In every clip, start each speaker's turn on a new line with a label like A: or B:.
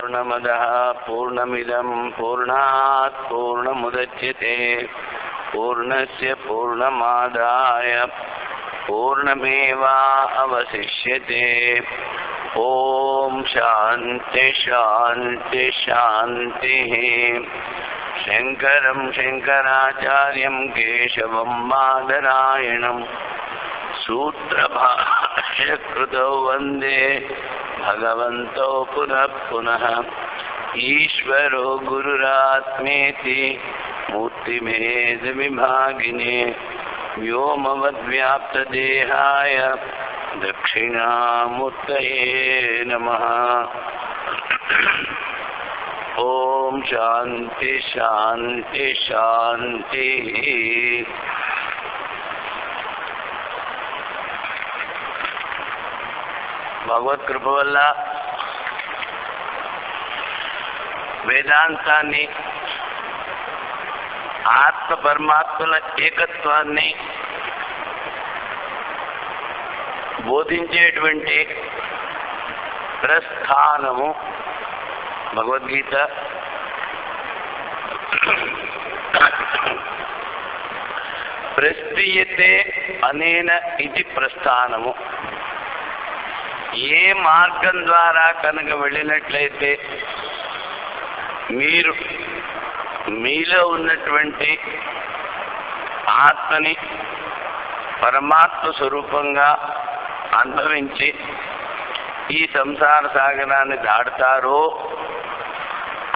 A: पूर्णमदः पूर्णमिदं पूर्णात् पूर्णमुदच्यते पूर्णस्य पूर्णमादाय पूर्णमेवावशिष्यते। ओम शांति शांति शांतिः। शंकरं शंकराचार्यं केशवं बादरायणं सूत्रभाष्यकृतौ वन्दे भगवन्तौ पुनः पुनः। ईश्वरो गुरुरात्मेति मूर्तिभेदविभागिने व्योमवद्व्याप्तदेहाय दक्षिणामूर्तये नमः। ओम शांति शांति शांति। భగవత్ కృప వల్ల వేదాంతాన్ని, ఆత్మ పరమాత్మల ఏకత్వాన్ని బోధించేటువంటి ప్రస్థానము భగవద్గీత. ప్రస్థీయతే అనేన ఇది ప్రస్థానము. ఏ మార్గం ద్వారా కనుక వెళ్ళినట్లయితే మీరు మీలో ఉన్నటువంటి ఆత్మని పరమాత్మ స్వరూపంగా అనుభవించి ఈ సంసార సాగరాన్ని దాటుతారో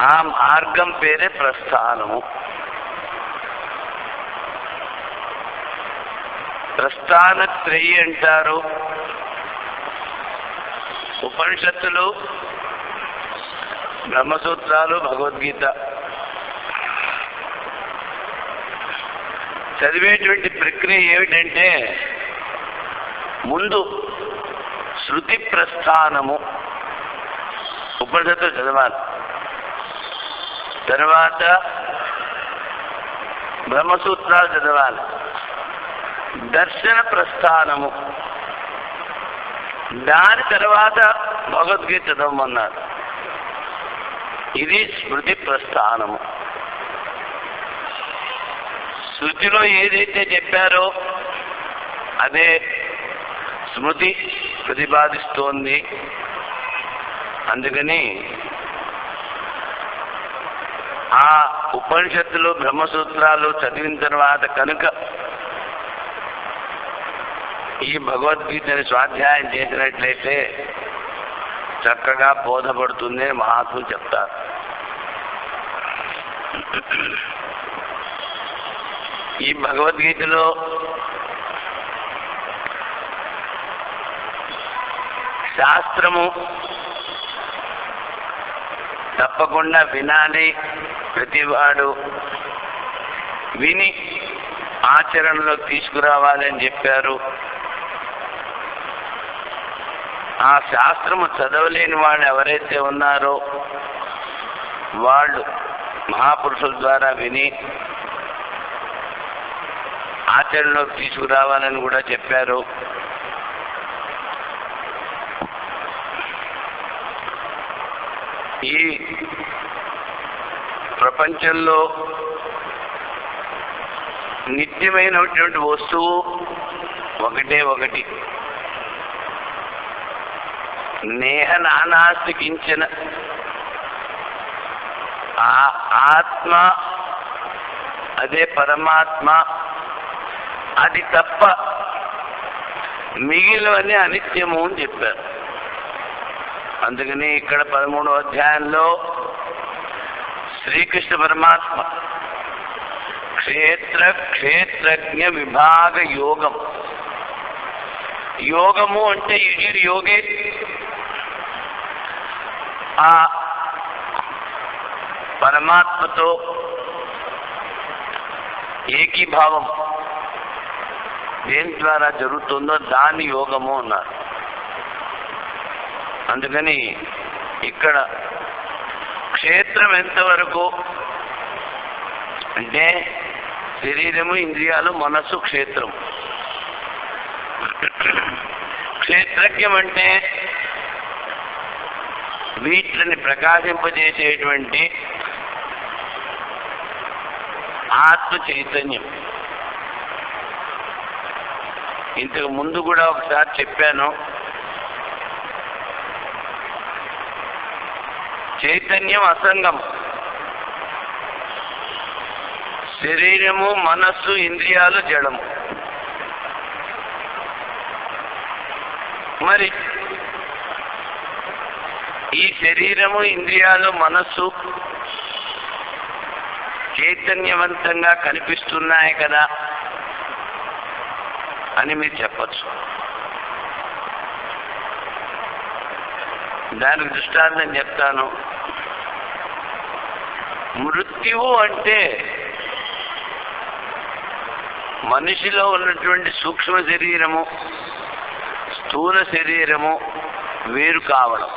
A: ఆ మార్గం పేరే ప్రస్థానము. ప్రస్థానత్రయి అంటారు ఉపనిషత్తులు, బ్రహ్మసూత్రాలు, భగవద్గీత. చదివేటువంటి ప్రక్రియ ఏమిటంటే ముందు శృతి ప్రస్థానము ఉపనిషత్తులు చదవాలి, తర్వాత బ్రహ్మసూత్రాలు చదవాలి, దర్శన ప్రస్థానము, దాని తర్వాత భగవద్గీత చదవమన్నారు. ఇది స్మృతి ప్రస్థానము. శృతిలో ఏదైతే చెప్పారో అదే స్మృతి ప్రతిపాదిస్తోంది. అందుకని ఆ ఉపనిషత్తులు, బ్రహ్మసూత్రాలు చదివిన తర్వాత కనుక ఈ భగవద్గీతని స్వాధ్యాయం చేసినట్లయితే చక్కగా బోధపడుతుంది అని మహాత్ములు చెప్తారు. ఈ భగవద్గీతలో శాస్త్రము తప్పకుండా వినాలి, ప్రతివాడు విని ఆచరణలో తీసుకురావాలని చెప్పారు. ఆ శాస్త్రము చదవలేని వాళ్ళు ఎవరైతే ఉన్నారో వాళ్ళు మహాపురుషుల ద్వారా విని ఆచరణలోకి తీసుకురావాలని కూడా చెప్పారు. ఈ ప్రపంచంలో నిత్యమైనటువంటి వస్తువు ఒకటే ఒకటి. నేహ నానాస్తి కించన. ఆ ఆత్మ, అదే పరమాత్మ, అది తప్ప మిగిలినవన్నీ అనిత్యము అని చెప్పారు. అందుకని ఇక్కడ 13వ అధ్యాయంలో శ్రీకృష్ణ పరమాత్మ క్షేత్ర క్షేత్రజ్ఞ విభాగ యోగం. యోగము అంటే యుజిర్ యోగే, ఆ పరమాత్మతో ఏకీభావం దేని ద్వారా జరుగుతుందో దాని యోగము అన్నారు. అందుకని ఇక్కడ క్షేత్రం ఎంతవరకు అంటే శరీరము, ఇంద్రియాలు, మనస్సు క్షేత్రం. క్షేత్రజ్ఞం అంటే వీటిని ప్రకాశింపజేసేటువంటి ఆత్మ చైతన్యం. ఇంతకు ముందు కూడా ఒకసారి చెప్పాను, చైతన్యం అసంగం. శరీరము, మనస్సు, ఇంద్రియాలు జడము. మరి ఈ శరీరము, ఇంద్రియాలు, మనస్సు చైతన్యవంతంగా కనిపిస్తున్నాయి కదా అని మీరు చెప్పచ్చు. దానికి దృష్టాంతం చెప్తాను. మృత్యువు అంటే మనిషిలో ఉన్నటువంటి సూక్ష్మ శరీరము, స్థూల శరీరము వేరు కావడం.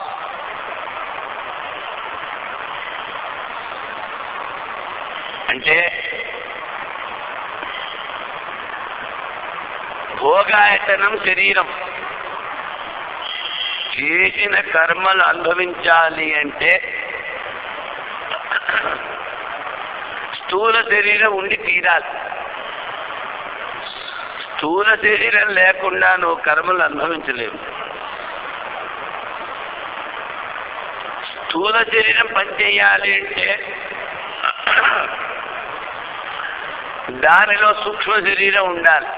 A: అంటే భోగాయతనం శరీరం. చేసిన కర్మలు అనుభవించాలి అంటే స్థూల శరీరం ఉండి తీరాలి. స్థూల శరీరం లేకుండా నువ్వు కర్మలు అనుభవించలేవు. స్థూల శరీరం పనిచేయాలి అంటే దానిలో సూక్ష్మ శరీరం ఉండాలి.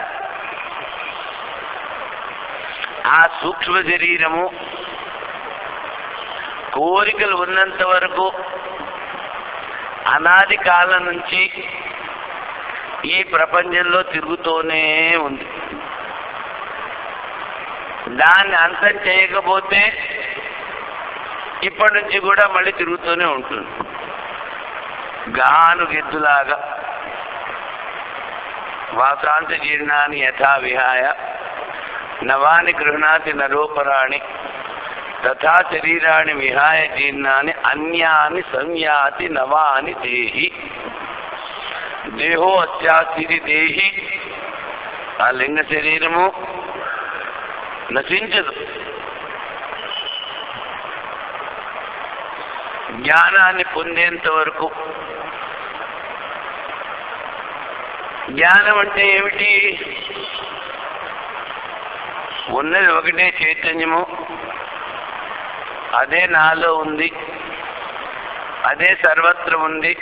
A: ఆ సూక్ష్మ శరీరము కోరికలు ఉన్నంత వరకు అనాది కాలం నుంచి ఈ ప్రపంచంలో తిరుగుతూనే ఉంది. దాన్ని అంతం చేయకపోతే ఇప్పటి నుంచి కూడా మళ్ళీ తిరుగుతూనే ఉంటుంది. గాను గిద్దులాగా వాసాంత జీర్ణాన్ని యథా విహాయ నవాని గృహణాతి నరోపరాణి తథా శరీరాన్ని విహాయ జీర్ణాన్ని అన్యాని సంయాతి నవాని దేహి. దేహో అత్యాస్థితి దేహి. ఆ లింగ శరీరము నశించదు. జ్ఞానాన్ని పొందేంత వరకు. జ్ఞానం అంటే ఏమిటి? ఉన్నది ఒకటే చైతన్యము, అదే నాలో ఉంది, అదే సర్వత్ర ఉంది,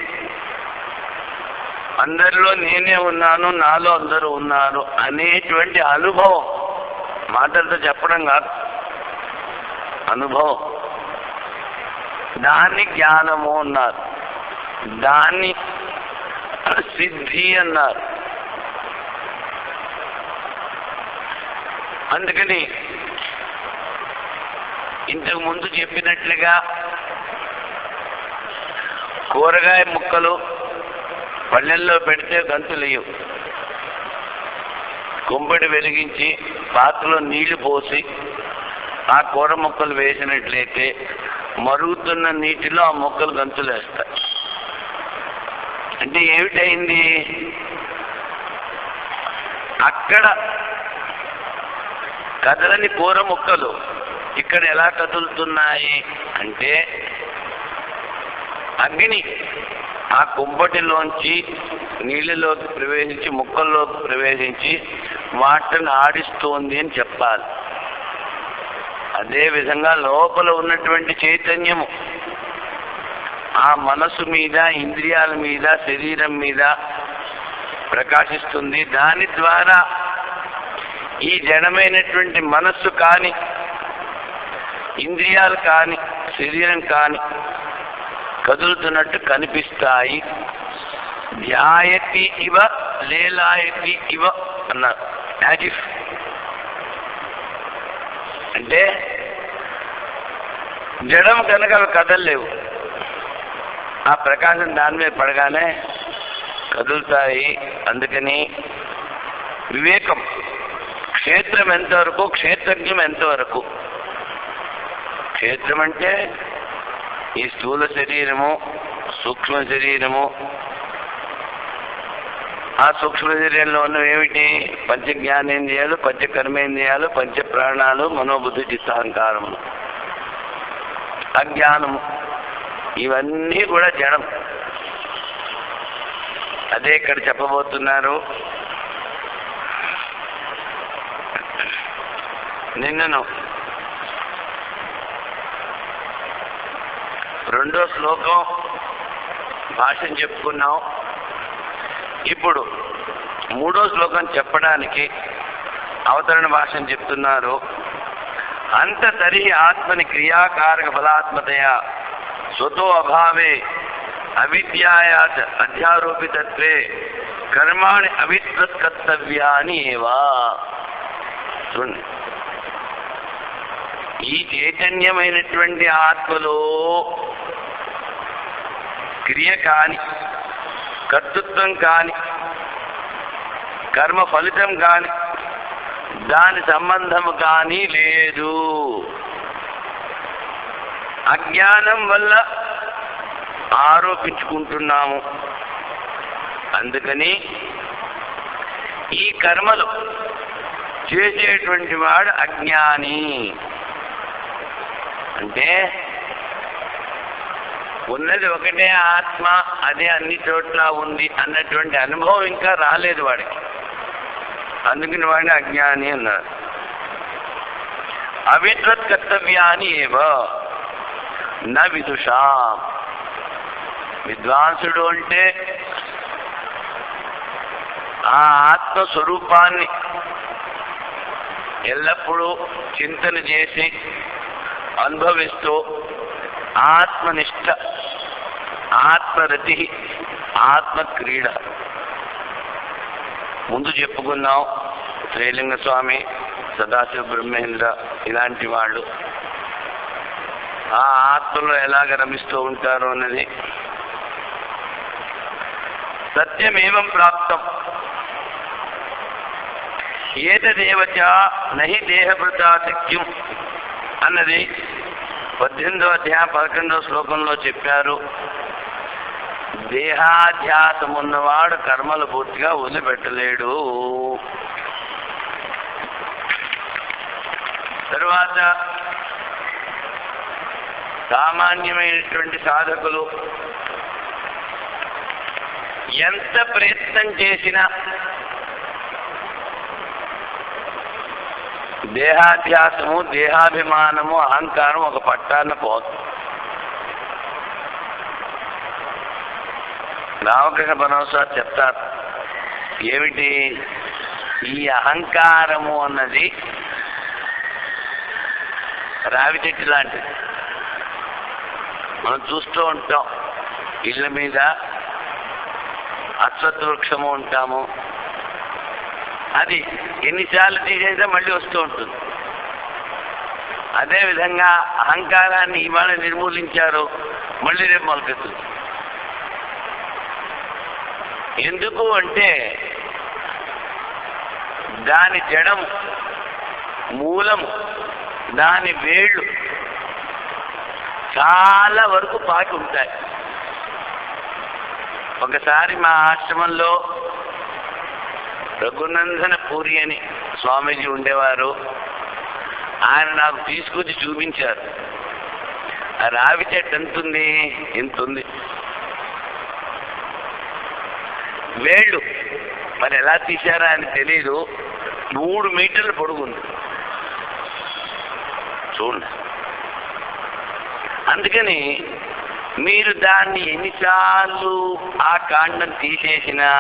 A: అందరిలో నేనే ఉన్నాను, నాలో అందరూ ఉన్నారు అనేటువంటి అనుభవం. మాటలతో చెప్పడం కాదు, అనుభవం. దాన్ని జ్ఞానము అన్నారు, దాన్ని సిద్ధి అన్నారు. అందుకని ఇంతకు ముందు చెప్పినట్లుగా కూరగాయ ముక్కలు పళ్ళెల్లో పెడితే గంతులేయు. కుంపడి వెలిగించి పాత్రలో నీళ్లు పోసి ఆ కూర ముక్కలు వేసినట్లయితే మరుగుతున్న నీటిలో ఆ మొక్కలు గంతులేస్తాయి. అంటే ఏమిటైంది? అక్కడ కదలని కూర ముక్కలు ఇక్కడ ఎలా కదులుతున్నాయి అంటే అగ్ని ఆ కుంపటిలోంచి నీళ్ళలోకి ప్రవేశించి ముక్కల్లోకి ప్రవేశించి వాటిని ఆడిస్తోంది అని చెప్పాలి. అదేవిధంగా లోపల ఉన్నటువంటి చైతన్యము ఆ మనసు మీద, ఇంద్రియాల మీద, శరీరం మీద ప్రకాశిస్తుంది. దాని ద్వారా ఈ జడమైనటువంటి మనస్సు కాని, ఇంద్రియాలు కాని, శరీరం కాని కదులుతున్నట్టు కనిపిస్తాయి. ధ్యాయతి ఇవ లేలాయతి ఇవ అన్నారు. యాజిఫ్ అంటే జడం కనుక అవి కదలలేవు. ఆ ప్రకాశం దాని మీద పడగానే కదులుతాయి. అందుకని వివేకం, క్షేత్రం ఎంతవరకు, క్షేత్రజ్ఞం ఎంతవరకు. క్షేత్రం అంటే ఈ స్థూల శరీరము, సూక్ష్మ శరీరము. ఆ సూక్ష్మ శరీరంలో ఉన్నవేమిటి? పంచ జ్ఞానేంద్రియాలు, పంచ కర్మేంద్రియాలు, పంచ ప్రాణాలు, మనోబుద్ధి చిత్తాహంకారములు. అజ్ఞానము, ఇవన్నీ కూడా జడం. అదే ఇక్కడ చెప్పబోతున్నారు. నిన్నను 2వ శ్లోకం భాష్యం చెప్పుకున్నాం. ఇప్పుడు 3వ శ్లోకం చెప్పడానికి అవతరణ భాష్యం చెప్తున్నారు. అంత తరిహి ఆత్మని క్రియాకారక ఫలాత్మతయా స్వతో అభావే అవిద్యాయాచ అధ్యారోపితత్వే కర్మాణి అవిద్వత్కర్తవ్యాని ఏవా. చూడండి, ఈ చైతన్యమైనటువంటి ఆత్మలో క్రియ కాని, కర్తృత్వం కాని, కర్మ ఫలితం కాని, దాని సంబంధము కానీ లేదు. అజ్ఞానం వల్ల ఆరోపించుకుంటున్నాము. అందుకని ఈ కర్మలు చేసేటువంటి వాడు అజ్ఞాని. అంటే ఉన్నది ఒకటే ఆత్మ, అదే అన్ని చోట్ల ఉంది అన్నటువంటి అనుభవం ఇంకా రాలేదు వాడికి. అందుకని వాడిని అజ్ఞాని అన్నారు. అవిద్వత్ కర్తవ్యాని ఏవ న విదుషా. విద్వాంసుడు అంటే ఆ ఆత్మస్వరూపాన్ని ఎల్లప్పుడూ చింతన చేసి అనుభవిస్తూ ఆత్మనిష్ట, ఆత్మరతి, ఆత్మక్రీడ. ముందు చెప్పుకున్నాం, శ్రీలింగ స్వామి, సదాశివ బ్రహ్మేంద్ర ఇలాంటి వాళ్ళు ఆ ఆత్మలో ఎలాగ రమిస్తూ ఉంటారు అన్నది. సత్యమేవం ప్రాప్తం ఏతదేవచ నహి దేహభృతా శక్యం అన్నది 18వ అధ్యాయం 11వ శ్లోకంలో చెప్పారు. దేహాధ్యాసం ఉన్నవాడు కర్మలు పూర్తిగా వదిలిపెట్టలేడు. తరువాత సామాన్యమైనటువంటి సాధకులు ఎంత ప్రయత్నం చేసినా దేహాధ్యాసము, దేహాభిమానము, అహంకారం ఒక పట్టాన పోదు. రామకృష్ణ పరమహంస చెప్తారు, ఏమిటి ఈ అహంకారము అన్నది రావి చెట్టు లాంటిది. మనం చూస్తూ ఉంటాం, ఇళ్ళ మీద అశ్వత్థ వృక్షము ఉంటాము, అది ఎన్నిసార్లు తీసేస్తే మళ్ళీ వస్తూ ఉంటుంది. అదేవిధంగా అహంకారాన్ని ఇవాళ నిర్మూలించారు, మళ్ళీ రేపు మొలకెత్తుంది. ఎందుకు అంటే దాని జడం, మూలము, దాని వేళ్ళు చాలా వరకు పాకి ఉంటాయి. ఒకసారి మా ఆశ్రమంలో రఘునందన పూరి అని స్వామీజీ ఉండేవారు. ఆయన నాకు తీసుకొచ్చి చూపించారు. ఆ రావి చెట్టు ఎంతుంది, ఇంతుంది. వేళ్ళు మరి ఎలా తీశారా అని తెలీదు, 3 మీటర్లు పొడుగుంది. చూడండి. అందుకని మీరు దాన్ని ఎన్నిసార్లు ఆ కాండం తీసేసినా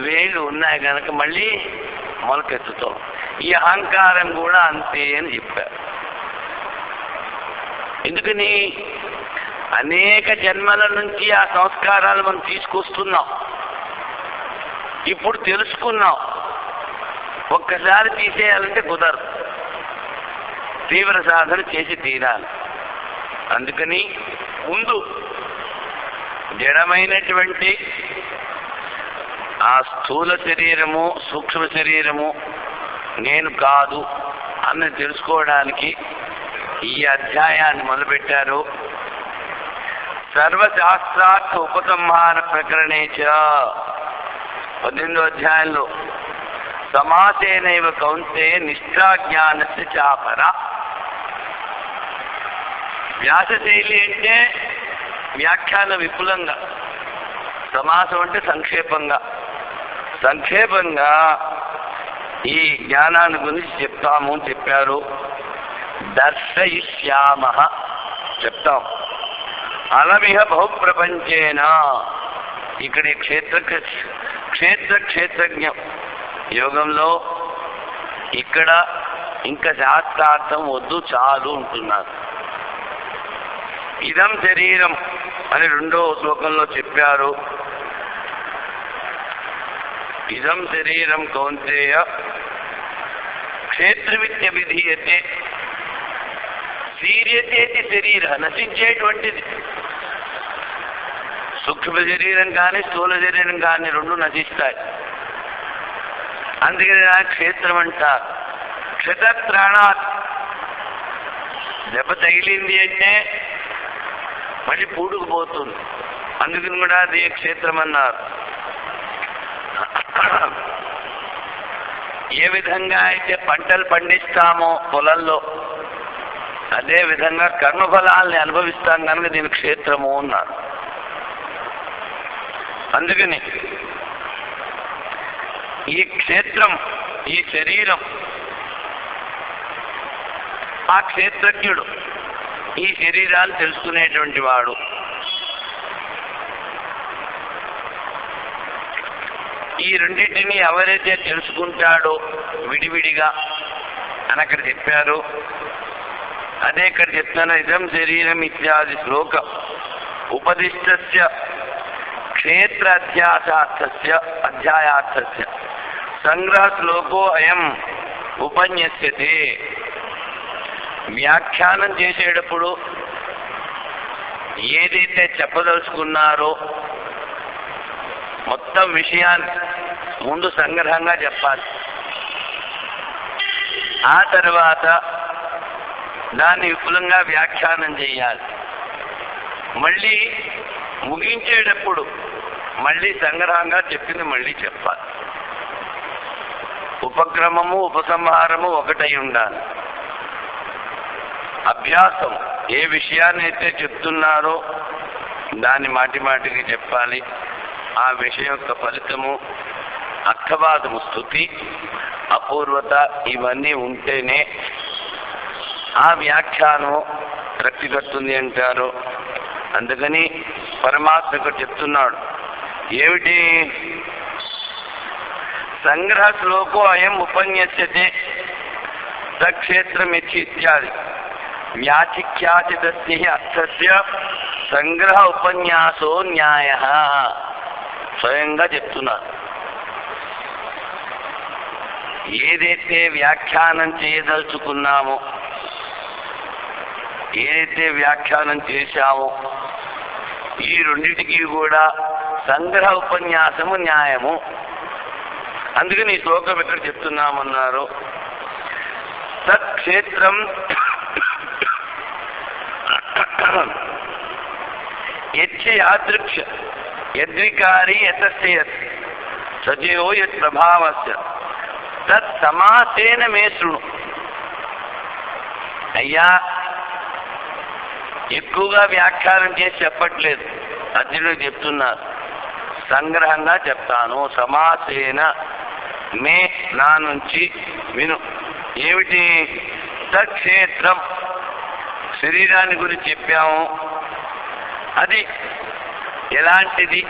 A: వేళ్ళు ఉన్నాయి కనుక మళ్ళీ మొలకెత్తుతాం. ఈ అహంకారం కూడా అంతే అని చెప్పారు. ఎందుకని అనేక జన్మల నుంచి ఆ సంస్కారాలు మనం తీసుకొస్తున్నాం. ఇప్పుడు తెలుసుకున్నాం, ఒక్కసారి తీసేయాలంటే కుదరదు, తీవ్ర సాధన చేసి తీరాలి. అందుకని ముందు జడమైనటువంటి ఆ స్థూల శరీరము, సూక్ష్మ శరీరము నేను కాదు అన్నది తెలుసుకోవడానికి ఈ అధ్యాయాన్ని మొదలుపెట్టారు. సర్వశాస్త్రార్థ ఉపసంహార ప్రకరణేచ 18వ అధ్యాయంలో సమాసేనైవ కౌంతే నిష్ఠాజ్ఞానస్య చాపర. వ్యాస శైలి అంటే వ్యాఖ్యాన విపులంగా, సమాసం అంటే సంక్షేపంగా. సంక్షేపంగా ఈ జ్ఞానాన్ని గురించి చెప్తాము అని చెప్పారు. దర్శయిష్యామ చెప్తాం. అలమిహ బహుప్రపంచేన, ఇక్కడ క్షేత్రజ్ఞ యోగంలో ఇక్కడ ఇంకా శాస్త్రార్థం వద్దు, చాలు ఉంటున్నారు. ఇదం శరీరం అని 2వ శ్లోకంలో చెప్పారు. ఇదం శరీరం కౌంతేయ క్షేత్రమిత్యభిధీయతే. శీర్యతేతి శరీర, నశించేటువంటిది. సూక్ష్మ శరీరం కానీ స్థూల శరీరం కానీ 2 నశిస్తాయి. అందుకని క్షేత్రం అంటారు. క్షతత్రాణాత్, దెబ్బ తగిలింది అంటే మళ్ళీ పూడుకుపోతుంది. అందుకని కూడా అది క్షేత్రం అన్నారు. ఏ విధంగా అయితే పంటలు పండిస్తామో పొలంలో, అదే విధంగా కర్మఫలాల్ని అనుభవిస్తాం కనుక దీని క్షేత్రము అన్నారు. అందుకని ఈ క్షేత్రం, ఈ శరీరం, ఆ క్షేత్రజ్ఞుడు ఈ శరీరాలు తెలుసుకునేటువంటి వాడు. ఈ రెండింటినీ ఎవరైతే తెలుసుకుంటాడో విడివిడిగా అని అక్కడ చెప్పారు. అదే ఇక్కడ చెప్తాను. ఇదం శరీరం ఇత్యాది శ్లోక ఉపదిష్టస్య క్షేత్ర అధ్యాయార్థస్య సంగ్రహ శ్లోకో అయం ఉపన్యస్యతే. వ్యాఖ్యానం చేసేటప్పుడు ఏదైతే చెప్పదలుచుకున్నారో మొత్తం విషయాన్ని ముందు సంగ్రహంగా చెప్పాలి. ఆ తర్వాత దాన్ని విపులంగా వ్యాఖ్యానం చేయాలి. మళ్ళీ ముగించేటప్పుడు మళ్ళీ సంగ్రహంగా చెప్పింది మళ్ళీ చెప్పాలి. ఉపక్రమము ఉపసంహారము ఒకటై ఉండాలి. అభ్యాసం, ఏ విషయాన్ని అయితే చెప్తున్నారో దాన్ని మాటి మాటికి చెప్పాలి. ఆ విషయం యొక్క ఫలితము, అర్థవాదము, స్తుతి, అపూర్వత ఇవన్నీ ఉంటేనే ఆ వ్యాఖ్యానం తృప్తి కడుతుంది అంటారు. అందుకని పరమాత్మ ఇక్కడ చెప్తున్నాడు. ఏమిటి? సంగ్రహ శ్లోకో అయం ఉపన్యస్యతే సక్షేత్రమిచ్చి ఇత్యాది వ్యాచిఖ్యాచితస్య అర్థస్య సంగ్రహ ఉపన్యాసో న్యాయ. స్వయంగా చెప్తున్నారు. ఏదైతే వ్యాఖ్యానం చేయదలుచుకున్నామో, ఏదైతే వ్యాఖ్యానం చేశామో ఈ రెండింటికి కూడా సంగ్రహ ఉపన్యాసము న్యాయము. అందుకని ఈ శ్లోకం ఎక్కడ చెప్తున్నామన్నారు. తత్క్షేత్రం యద్యాదృక్ష యద్వికారి యతస్య సజీవో యత్ ప్రభావస్య తత్ సమాసేన మే శృణు. అయ్యా, ఎక్కువగా వ్యాఖ్యానం చేసి చెప్పట్లేదు, అర్జునుడు చెప్తున్నారు. సంగ్రహంగా చెప్తాను. సమాసేన మే, నా నుంచి విను. ఏమిటి? తక్షేత్రం, శరీరాన్ని గురించి చెప్పాము. అది ఎలాంటిది,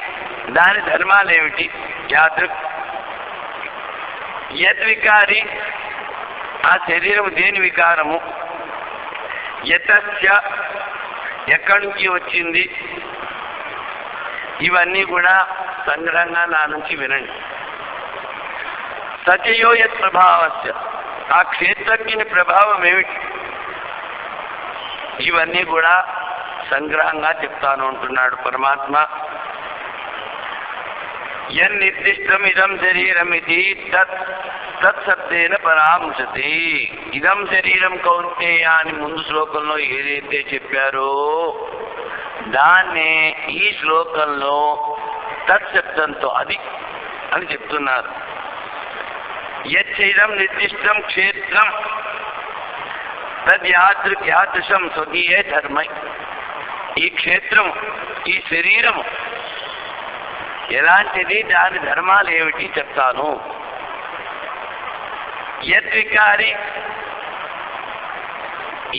A: దాని ధర్మాలు ఏమిటి? యాదృక్ యద్వికారి, ఆ శరీరము దేని వికారము? యతస్య, ఎక్కడి నుంచి వచ్చింది? ఇవన్నీ కూడా సంగ్రహంగా నా నుంచి వినండి. సచయో యత్ ప్రభావస్య, ఆ క్షేత్రజ్ఞని ప్రభావం ఏమిటి? ఇవన్నీ కూడా సంగ్రహంగా చెప్తాను అంటున్నాడు పరమాత్మ. యన్నిర్దిష్టం ఇదం శరీరం ఇది తత్సత్యేన పరామృశతి. ఇదం శరీరం కౌంతేయ అని ముందు శ్లోకంలో ఏదైతే చెప్పారో దాన్నే ఈ శ్లోకంలో తత్శబ్దంతో అది అని చెప్తున్నారు. యచ్చైదం నిర్దిష్టం క్షేత్రం తద్యాదృశం స్వకీయే ధర్మై. ఈ క్షేత్రము, ఈ శరీరము ఎలాంటిది, దాని ధర్మాలు ఏమిటి చెప్తాను. యద్వికారి,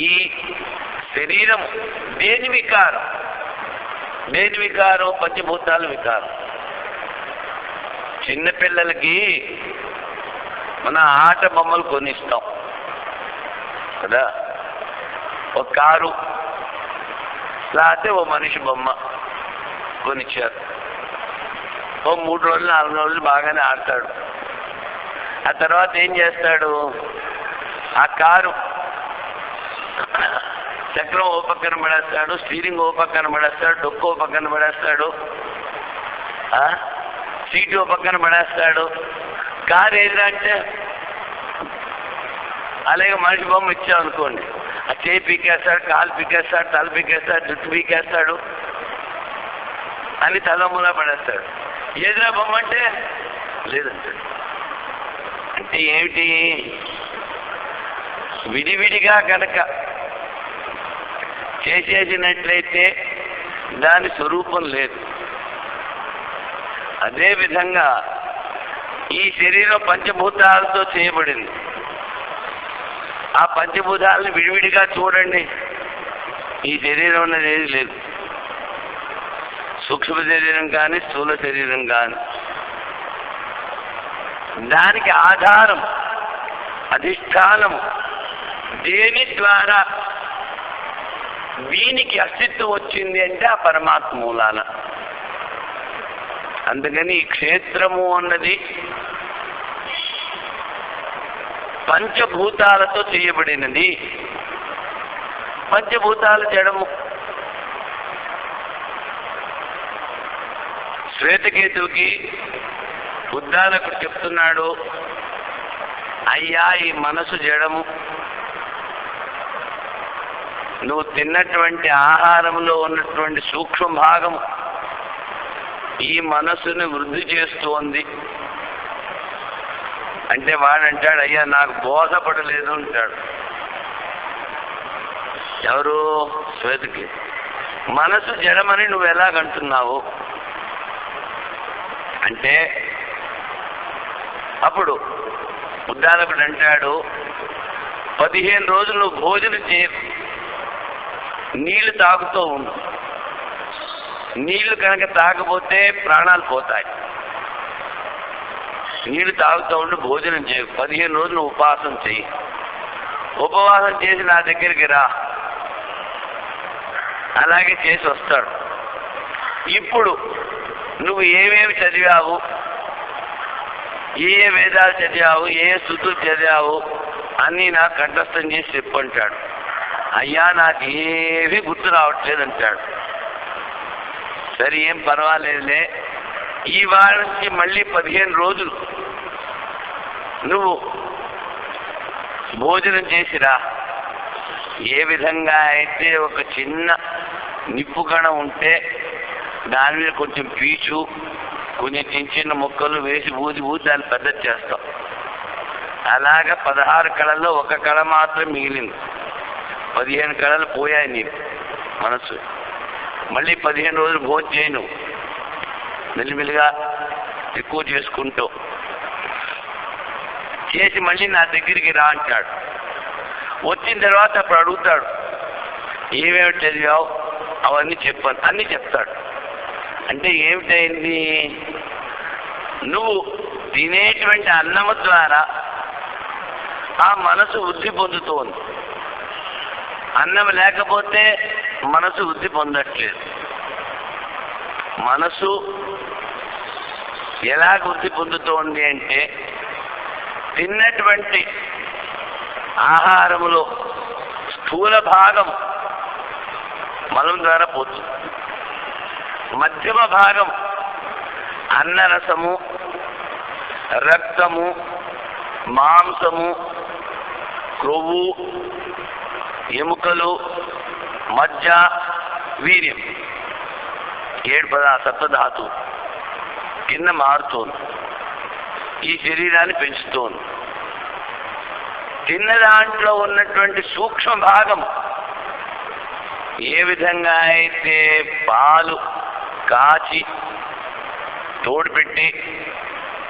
A: ఈ శరీరము దేని వికారం? దేని వికారం? పంచభూతాల వికారం. చిన్నపిల్లలకి మన ఆట బొమ్మలు కొనిస్తాం కదా, ఒక కారు లేకపోతే ఓ మనిషి బొమ్మ కొనిచ్చారు. ఓ 3 రోజులు 4 రోజులు బాగానే ఆడతాడు. ఆ తర్వాత ఏం చేస్తాడు? ఆ కారు చక్రం ఓ పక్కన పడేస్తాడు, స్టీరింగ్ ఓ పక్కన పడేస్తాడు, డొక్కు ఓ పక్కన పడేస్తాడు, సీటు ఓ పక్కన పడేస్తాడు. కారు ఏదిరా అంటే, అలాగే మనిషి బొమ్మ ఇచ్చామనుకోండి, ఆ చేయి పీకేస్తాడు, కాలు పీకేస్తాడు, తల పీకేస్తాడు, జుట్టు పీకేస్తాడు, అని తలములా పడేస్తాడు. ఏదిరా బొమ్మ అంటే లేదంటాడు. అంటే ఏమిటి? విడివిడిగా కనుక చేసేసినట్లయితే దాని స్వరూపం లేదు. అదేవిధంగా ఈ శరీరం పంచభూతాలతో చేయబడింది. ఆ పంచభూతాలను విడివిడిగా చూడండి, ఈ శరీరం అనేది ఏది లేదు. సూక్ష్మ శరీరం కానీ స్థూల శరీరం కానీ. దానికి ఆధారం, అధిష్టానము దేని ద్వారా వీనికి అస్తిత్వం వచ్చింది అంటే ఆ పరమాత్మ మూలాన. అందుకని ఈ క్షేత్రము అన్నది పంచభూతాలతో చేయబడినది. పంచభూతాలు జడము. శ్వేతకేతువుకి ఉద్దాలకుడు చెప్తున్నాడు, అయ్యా ఈ మనసు జడము, నువ్వు తిన్నటువంటి ఆహారంలో ఉన్నటువంటి సూక్ష్మ భాగము ఈ మనస్సుని వృద్ధి చేస్తోంది అంటే వాడంటాడు, అయ్యా నాకు బోధపడలేదు అంటాడు. ఎవరు? శ్వేతకి. మనసు జడమని నువ్వు ఎలాగంటున్నావు అంటే, అప్పుడు ఉద్దాలకుడు అంటాడు, 15 రోజులు నువ్వు భోజనం చేయకు, నీళ్లు తాగుతూ ఉండు. నీళ్లు కనుక తాగపోతే ప్రాణాలు పోతాయి. నీళ్లు తాగుతూ ఉండి భోజనం చేయకు. 15 రోజులు ఉపవాసం చెయ్యి. ఉపవాసం చేసి నా దగ్గరికి రా. అలాగే చేసి వస్తాడు. ఇప్పుడు నువ్వు ఏమేమి చదివావు, ఏ వేదాలు చదివావు, ఏ స్థుతులు చదివావు అన్నీ నాకు కంఠస్థం చేసి చెప్పంటాడు. అయ్యా నాకు ఏమీ గుర్తు రావట్లేదు అంటాడు. సరే ఏం పర్వాలేదులే, ఈ వారం నుంచి మళ్ళీ 15 రోజులు నువ్వు భోజనం చేసిరా. ఏ విధంగా అయితే ఒక చిన్న నిప్పు కణం ఉంటే దాని మీద కొంచెం పీచు, కొంచెం చిన్న చిన్న ముక్కలు వేసి ఊది దాన్ని పెద్దది చేస్తాం. అలాగా 16 కళల్లో ఒక కళ మాత్రం మిగిలింది. 15 కళలు పోయాయి నీ మనసు. మళ్ళీ 15 రోజులు భోజనం చేయను, మెల్లిమెల్లిగా ఎక్కువ చేసుకుంటూ చేసి మళ్ళీ నా దగ్గరికి రా అంటాడు. వచ్చిన తర్వాత అప్పుడు అడుగుతాడు, ఏమేమి చదివావు అవన్నీ చెప్పాను, అన్నీ చెప్తాడు. అంటే ఏమిటైంది? నువ్వు తినేటువంటి అన్నము ద్వారా ఆ మనసు వృద్ధి పొందుతోంది. అన్నం లేకపోతే మనసు వృద్ధి పొందట్లేదు. మనసు ఎలా వృద్ధి పొందుతోంది అంటే, తిన్నటువంటి ఆహారములో స్థూల భాగం మలం ద్వారా పోతుంది. మధ్యమ భాగం అన్నరసము, రక్తము, మాంసము, క్రొవ్వు, ఎముకలు, మజ్జ, వీర్యం, 7 సప్తధాతు కింద మారుతోంది. ఈ శరీరాన్ని పెంచుతోంది. తిన్న దాంట్లో ఉన్నటువంటి సూక్ష్మ భాగం ఏ విధంగా అయితే పాలు కాచి తోడుపెట్టి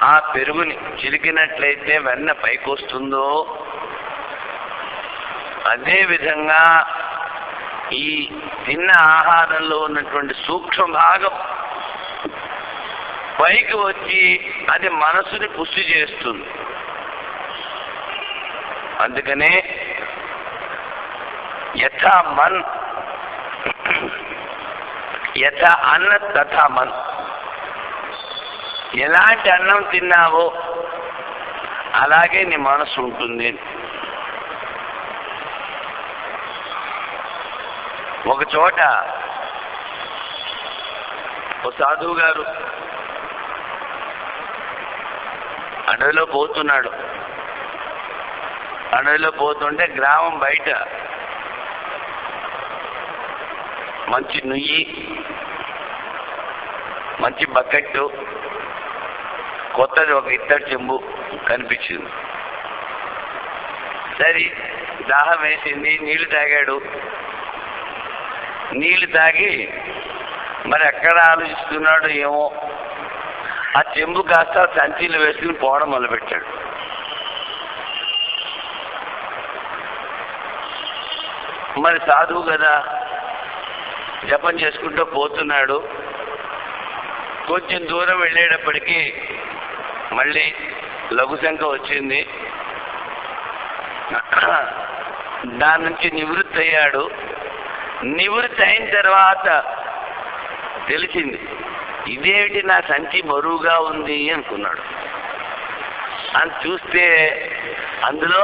A: ఆ పెరుగుని చిలికినట్లయితే వెన్న పైకొస్తుందో, అదేవిధంగా ఈ తిన్న ఆహారంలో ఉన్నటువంటి సూక్ష్మ భాగం పైకి వచ్చి అది మనసుని పుష్టి చేస్తుంది. అందుకనే యథా మన్ యథా అన్న తథా మన్. ఎలాంటి అన్నం తిన్నావో అలాగే నీ మనసు ఉంటుంది. ఒక చోట ఒక సాధువు గారు అడవిలో పోతున్నాడు. అడవిలో పోతుంటే గ్రామం బయట మంచి నుయ్యి, మంచి బకెట్టు, కొత్తది ఒక ఇత్తడి చెంబు కనిపించింది. సరే, దాహం వేసింది, నీళ్లు తాగాడు. నీళ్లు తాగి మరి ఎక్కడ ఆలోచిస్తున్నాడు ఏమో, ఆ చెంబు కాస్త సంచిలో వేసుకుని పోవడం మొదలుపెట్టాడు. మరి సాధువు కదా, జపం చేసుకుంటూ పోతున్నాడు. కొంచెం దూరం వెళ్ళేటప్పటికీ మళ్ళీ లఘుశంక వచ్చింది. దాని నుంచి నివృత్తి అయ్యాడు. నివృత్తి అయిన తర్వాత తెలిసింది, ఇదేమిటి నా సంచి బరువుగా ఉంది అనుకున్నాడు. అని చూస్తే అందులో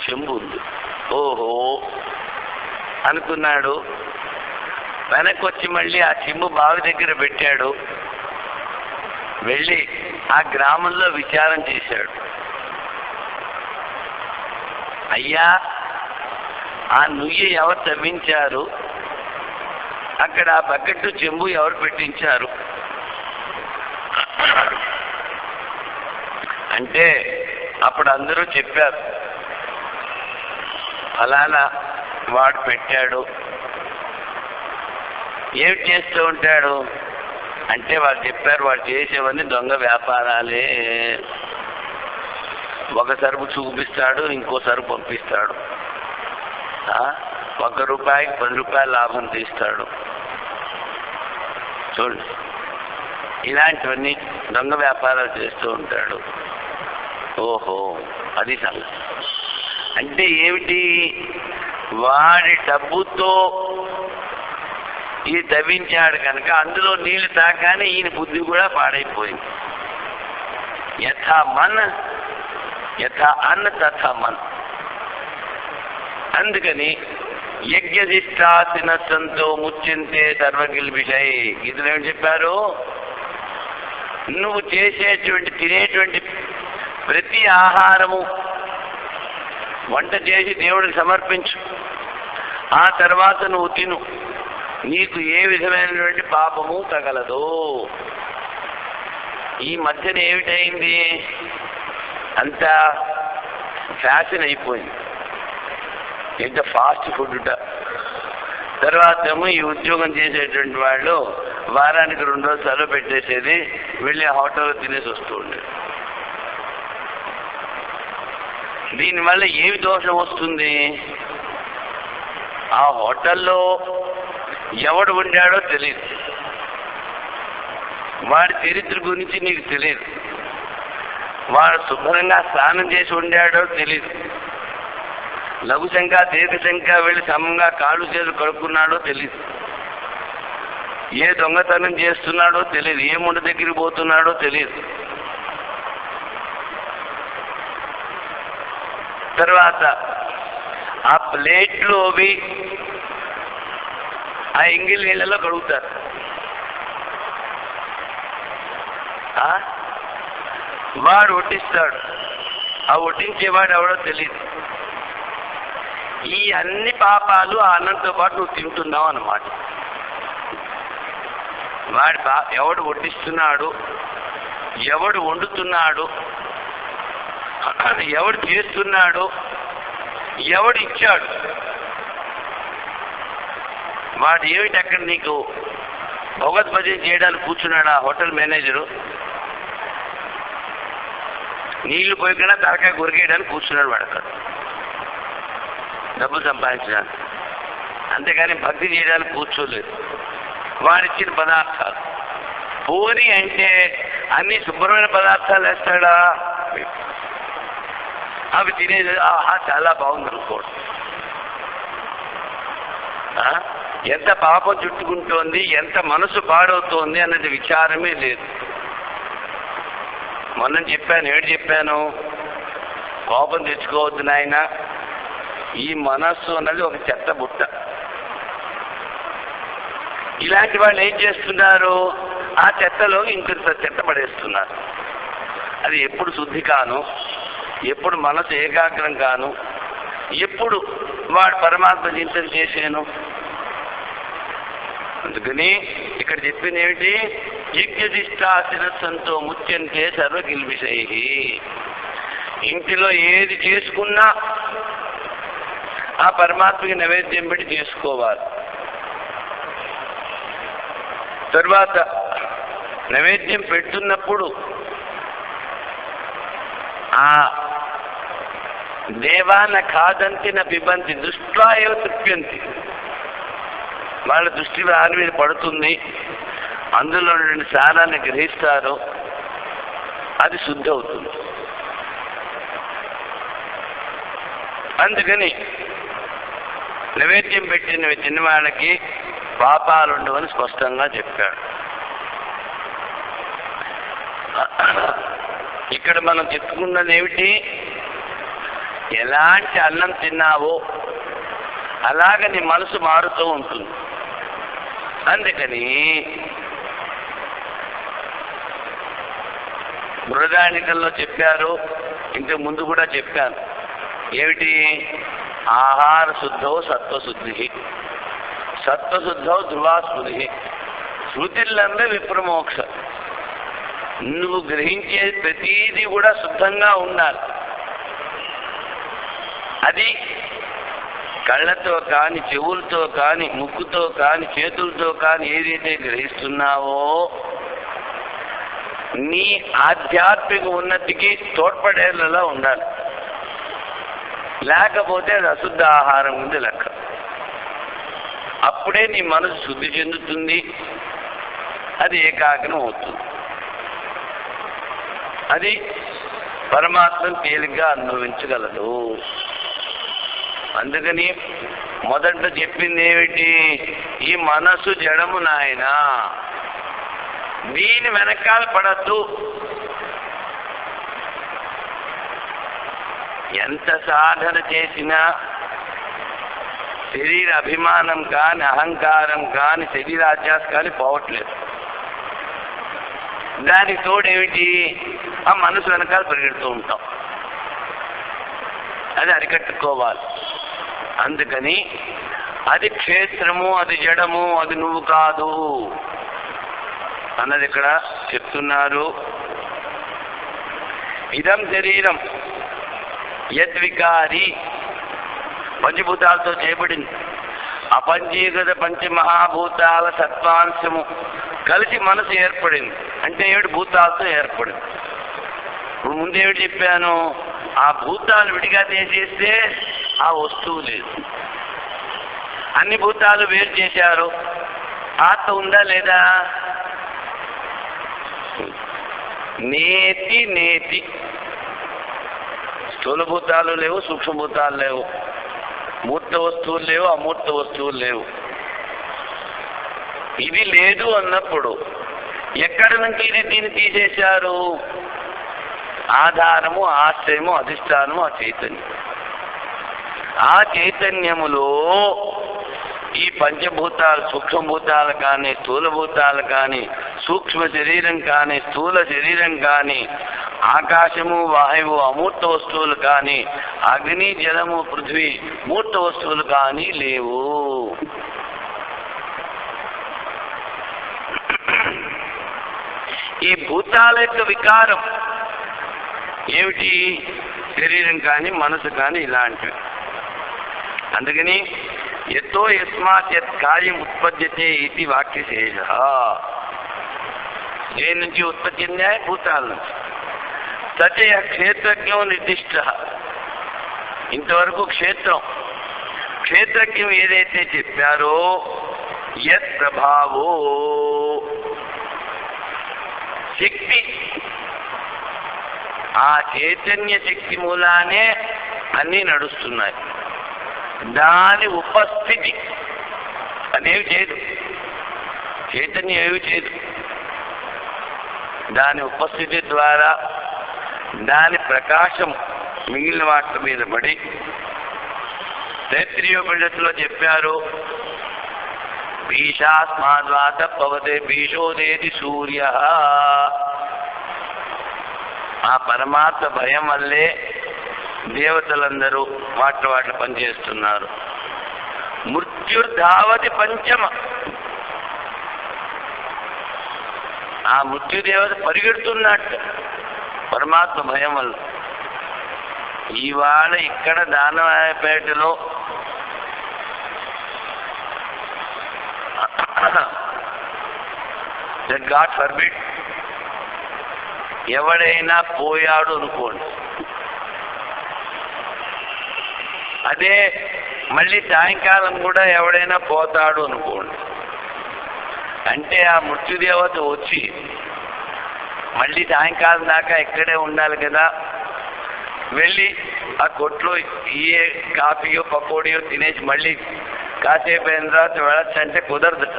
A: చెంబు ఉంది. ఓహో అనుకున్నాడు. వెనక్కి వచ్చి మళ్ళీ ఆ చెంబు బావి దగ్గర పెట్టాడు. వెళ్ళి ఆ గ్రామంలో విచారం చేశాడు. అయ్యా, ఆ నుయ్యి ఎవరు తవ్వించారు? అక్కడ ఆ బకెట్ చెంబు ఎవరు పెట్టించారు అంటే అప్పుడు అందరూ చెప్పారు, ఫలానా వాడు పెట్టాడు. ఏమి చేస్తూ ఉంటాడు అంటే వాళ్ళు చెప్పారు, వాడు చేసేవన్నీ దొంగ వ్యాపారాలే. ఒక సరుకు చూపిస్తాడు, ఇంకో సరుకు పంపిస్తాడు. 1 రూపాయికి 10 రూపాయలు లాభం తీస్తాడు. చూడండి, ఇలాంటివన్నీ దొంగ వ్యాపారాలు చేస్తూ ఉంటాడు. ఓహో, అది సంగతి. అంటే ఏమిటి? వాడి డబ్బుతో ఇది తవ్వించాడు కనుక అందులో నీళ్లు తాగానే ఈయన బుద్ధి కూడా పాడైపోయింది. యథా మన్ యథా అన్న తథా మన్. అందుకని యజ్ఞదిష్టాసిన సంతో ముచ్చింతే సర్వకిల్బిషై. ఇదిలో ఏం చెప్పారు? నువ్వు చేసేటువంటి తినేటువంటి ప్రతి ఆహారము వంట చేసి దేవుడికి సమర్పించు. ఆ తర్వాత నువ్వు తిను, నీకు ఏ విధమైనటువంటి పాపము తగలదు. ఈ మధ్యన ఏమిటైంది? అంత ఫ్యాషన్ అయిపోయింది. ఇంత ఫాస్ట్ ఫుడ్. తర్వాత ఏమో ఈ ఉద్యోగం చేసేటువంటి వాళ్ళు వారానికి 2 రోజులు సెలవు పెట్టేసేది, వెళ్ళి ఆ హోటల్లో తినేసి వస్తూ ఉండేది. దీనివల్ల ఏమి దోషం వస్తుంది? ఆ హోటల్లో ఎవడు ఉండాడో తెలియదు, వాడి చరిత్ర గురించి నీకు తెలియదు, వాడు శుభ్రంగా స్నానం చేసి ఉండాడో తెలియదు, లఘుశంక దీర్ఘశంక వెళ్ళి సమంగా కాళ్ళు చేతులు కడుక్కున్నాడో తెలియదు, ఏ దొంగతనం చేస్తున్నాడో తెలియదు, ఏ ముండ దగ్గరికి పోతున్నాడో తెలియదు. తర్వాత ఆ ప్లేట్లు అవి ఆ ఎంగిల్ నీళ్ళలో కడుగుతారు. వాడు వడ్డిస్తాడు, ఆ వడ్డించేవాడు ఎవడో తెలియదు. ఈ అన్ని పాపాలు ఆ అన్నంతో పాటు నువ్వు తింటున్నావు అన్నమాట. వాడి ఎవడు వడ్డిస్తున్నాడు, ఎవడు వండుతున్నాడు, ఎవడు చేస్తున్నాడు, ఎవడు ఇచ్చాడు, వాడు ఏమిటి అక్కడ నీకు భగవద్భజన చేయడానికి కూర్చున్నాడు ఆ హోటల్ మేనేజరు, నీళ్లు పోయకుండా తలకాయ కొరికేయడానికి కూర్చున్నాడు వాడు అక్కడ డబ్బులు సంపాదించడానికి, అంతేగాని భక్తి చేయడానికి కూర్చోలేదు. వాడిచ్చిన పదార్థాలు పోని అంటే అన్ని శుభ్రమైన పదార్థాలు వేస్తాడా, అవి తినేది ఆహా చాలా బాగుంది అనుకోడు. ఎంత పాపం చుట్టుకుంటోంది, ఎంత మనసు పాడవుతోంది అన్నది విచారమే లేదు. మొన్న చెప్పాను, ఏడు చెప్పాను, కోపం తెచ్చుకోవద్దు నాయన, ఈ మనస్సు అన్నది ఒక చెత్త బుట్ట. ఇలాంటి వాళ్ళు ఏం చేస్తున్నారు, ఆ చెత్తలో ఇంకొంత చెత్త పడేస్తున్నారు. అది ఎప్పుడు శుద్ధి కాను, ఎప్పుడు మనసు ఏకాగ్రం కాను, ఎప్పుడు వాడు పరమాత్మ చింతన చేశాను. అందుకని ఇక్కడ చెప్పింది ఏమిటి, యజ్ఞదిష్టాశిరస్సంతో ముచ్యంతే సర్వకిల్బిషై. ఇంటిలో ఏది చేసుకున్నా ఆ పరమాత్మకి నైవేద్యం పెట్టి చేసుకోవాలి. తర్వాత నైవేద్యం పెడుతున్నప్పుడు ఆ దేవాన కాదంతి నా పిబంతి దృష్ట్యా ఏవ తృప్యంతి. వాళ్ళ దృష్టి వారి మీద పడుతుంది, అందులో నుండి సారాన్ని గ్రహిస్తారు, అది శుద్ధి అవుతుంది. అందుకని నైవేద్యం పెట్టినవి తిన్నవాళ్ళకి పాపాలు ఉండవని స్పష్టంగా చెప్పాడు. ఇక్కడ మనం చెప్పుకున్నది ఏమిటి, ఎలాంటి అన్నం తిన్నావో అలాగ నీ మనసు మారుతూ ఉంటుంది. అందుకని బృహదారణికంలో చెప్పారు, ఇంతకు ముందు కూడా చెప్పాను, ఏమిటి, ఆహార శుద్ధో సత్వశుద్ధి, సత్వశుద్ధో ధ్రువాస్మృతి, స్మృతిలందే విప్రమోక్ష. నువ్వు గ్రహించే ప్రతీది కూడా శుద్ధంగా ఉండాలి. అది కళ్ళతో కానీ, చెవులతో కానీ, ముక్కుతో కానీ, చేతులతో కానీ ఏదైతే గ్రహిస్తున్నావో నీ ఆధ్యాత్మిక ఉన్నతికి తోడ్పడేలా ఉండాలి. లేకపోతే అది అశుద్ధ ఆహారం ఉంది లెక్క. అప్పుడే నీ మనసు శుద్ధి చెందుతుంది, అది ఏకాగ్రం అవుతుంది, అది పరమాత్మను తేలిగ్గా అనుభవించగలదు. అందుకని మొదట చెప్పింది ఏమిటి, ఈ మనసు జడము నాయన, దీని వెనకాల పడద్దు. ఎంత సాధన చేసినా శరీర అభిమానం కానీ, అహంకారం కానీ, శరీరాధ్యాస కానీ పోవట్లేదు. దానికి తోడేమిటి, ఆ మనసు వెనకాల పరిగెడుతూ ఉంటాం. అది అరికట్టుకోవాలి. అందుకని అది క్షేత్రము, అది జడము, అది నువ్వు కాదు అన్నది ఇక్కడ చెప్తున్నారు. ఇదం శరీరం యద్వికారి, పంచభూతాలతో చేయబడింది. అపంచీకృత పంచమహాభూతాల సత్వాంశము కలిసి మనసు ఏర్పడింది. అంటే ఏడు భూతాలతో ఏర్పడింది. ఇప్పుడు ముందేమిటి చెప్పాను, ఆ భూతాలు విడిగా తీసేస్తే ఆ వస్తువు లేదు. అన్ని భూతాలు వేరు చేశారు, ఆత్మ ఉందా లేదా? నేతి నేతి, స్థూలభూతాలు లేవు, సూక్ష్మభూతాలు లేవు, మూర్త వస్తువులు లేవు, అమూర్త వస్తువులు లేవు. ఇది లేదు అన్నప్పుడు ఎక్కడ నుంచి దీన్ని తీసేశారు? ఆధారము, ఆశ్రయము, అధిష్టానము ఆ చైతన్యం. ఆ చైతన్యములో ఈ పంచభూతాలు, సూక్ష్మభూతాలు కానీ, స్థూలభూతాలు కానీ, సూక్ష్మ శరీరం కానీ, స్థూల శరీరం కానీ, ఆకాశము, వాయువు అమూర్త వస్తువులు కానీ, అగ్ని, జలము, పృథ్వీ మూర్త వస్తువులు కానీ లేవు. ఈ భూతాల యొక్క వికారం ఏమిటి? శరీరం కానీ, మనసు కానీ ఇలాంటివి. అందుకని యతో యస్మాత్ యత్ కార్యం ఉత్పద్యతే ఇది వాక్యశేష. దేని నుంచి ఉత్పత్తి చెందాయి? భూతాల నుంచి. సచయ క్షేత్రజ్ఞం నిర్దిష్ట. ఇంతవరకు క్షేత్రజ్ఞం ఏదైతే చెప్పారో యత్ ప్రభావో శక్తి, ఆ చైతన్య శక్తి మూలానే అన్నీ నడుస్తున్నాయి. దాని ఉపస్థితి అనేవి చేయదు, చైతన్యం ఏవి చేయదు. దాని ఉపస్థితి ద్వారా దాని ప్రకాశం మిగిలిన వాటి మీద పడి, తైత్రీయోపనిషత్తులో చెప్పారు, భీషాస్మాద్వాత పవతే భీషోదేతి సూర్య. ఆ పరమాత్మ భయం వల్లే దేవతలందరూ వాటి పనిచేస్తున్నారు. మృత్యుర్ధావతి పంచమ. ఆ మృత్యుదేవత పరిగెడుతున్నట్టు పరమాత్మ భయం వల్ల. ఇవాళ ఇక్కడ దానవాయపేటలో గాడ్ ఫర్బిడ్ ఎవడైనా పోయాడు అనుకోండి, అదే మళ్ళీ సాయంకాలం కూడా ఎవడైనా పోతాడు అనుకోండి, అంటే ఆ మృత్యుదేవత వచ్చి మళ్ళీ సాయంకాలం దాకా ఇక్కడే ఉండాలి కదా, వెళ్ళి ఆ కొట్లో ఏ కాఫీయో పకోడియో తినేసి మళ్ళీ కాసేపు అయిన తర్వాత వెళ్ళచ్చు అంటే కుదరదట.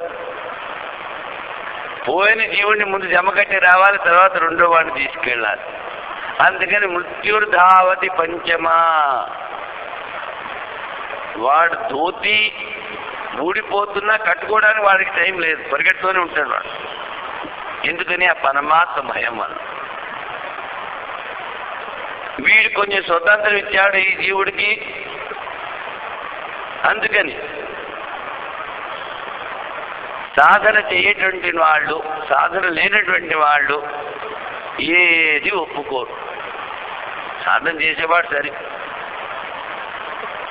A: పోయిన జీవుడిని ముందు జమ కట్టి రావాలి, తర్వాత రెండో వాడిని తీసుకెళ్ళాలి. అందుకని మృత్యుర్ధావతి పంచమా. వాడు ధోతి ఊడిపోతున్నా కట్టుకోవడానికి వాడికి టైం లేదు, పరిగెట్టుతూనే ఉంటాడు వాడు. ఎందుకని? ఆ పరమాత్మ భయం వల్ల. వీడు కొంచెం స్వతంత్రం ఇచ్చాడు ఈ జీవుడికి. అందుకని సాధన చేయటువంటి వాళ్ళు, సాధన లేనటువంటి వాళ్ళు ఏది ఒప్పుకోరు. సాధన చేసేవాడు సరే,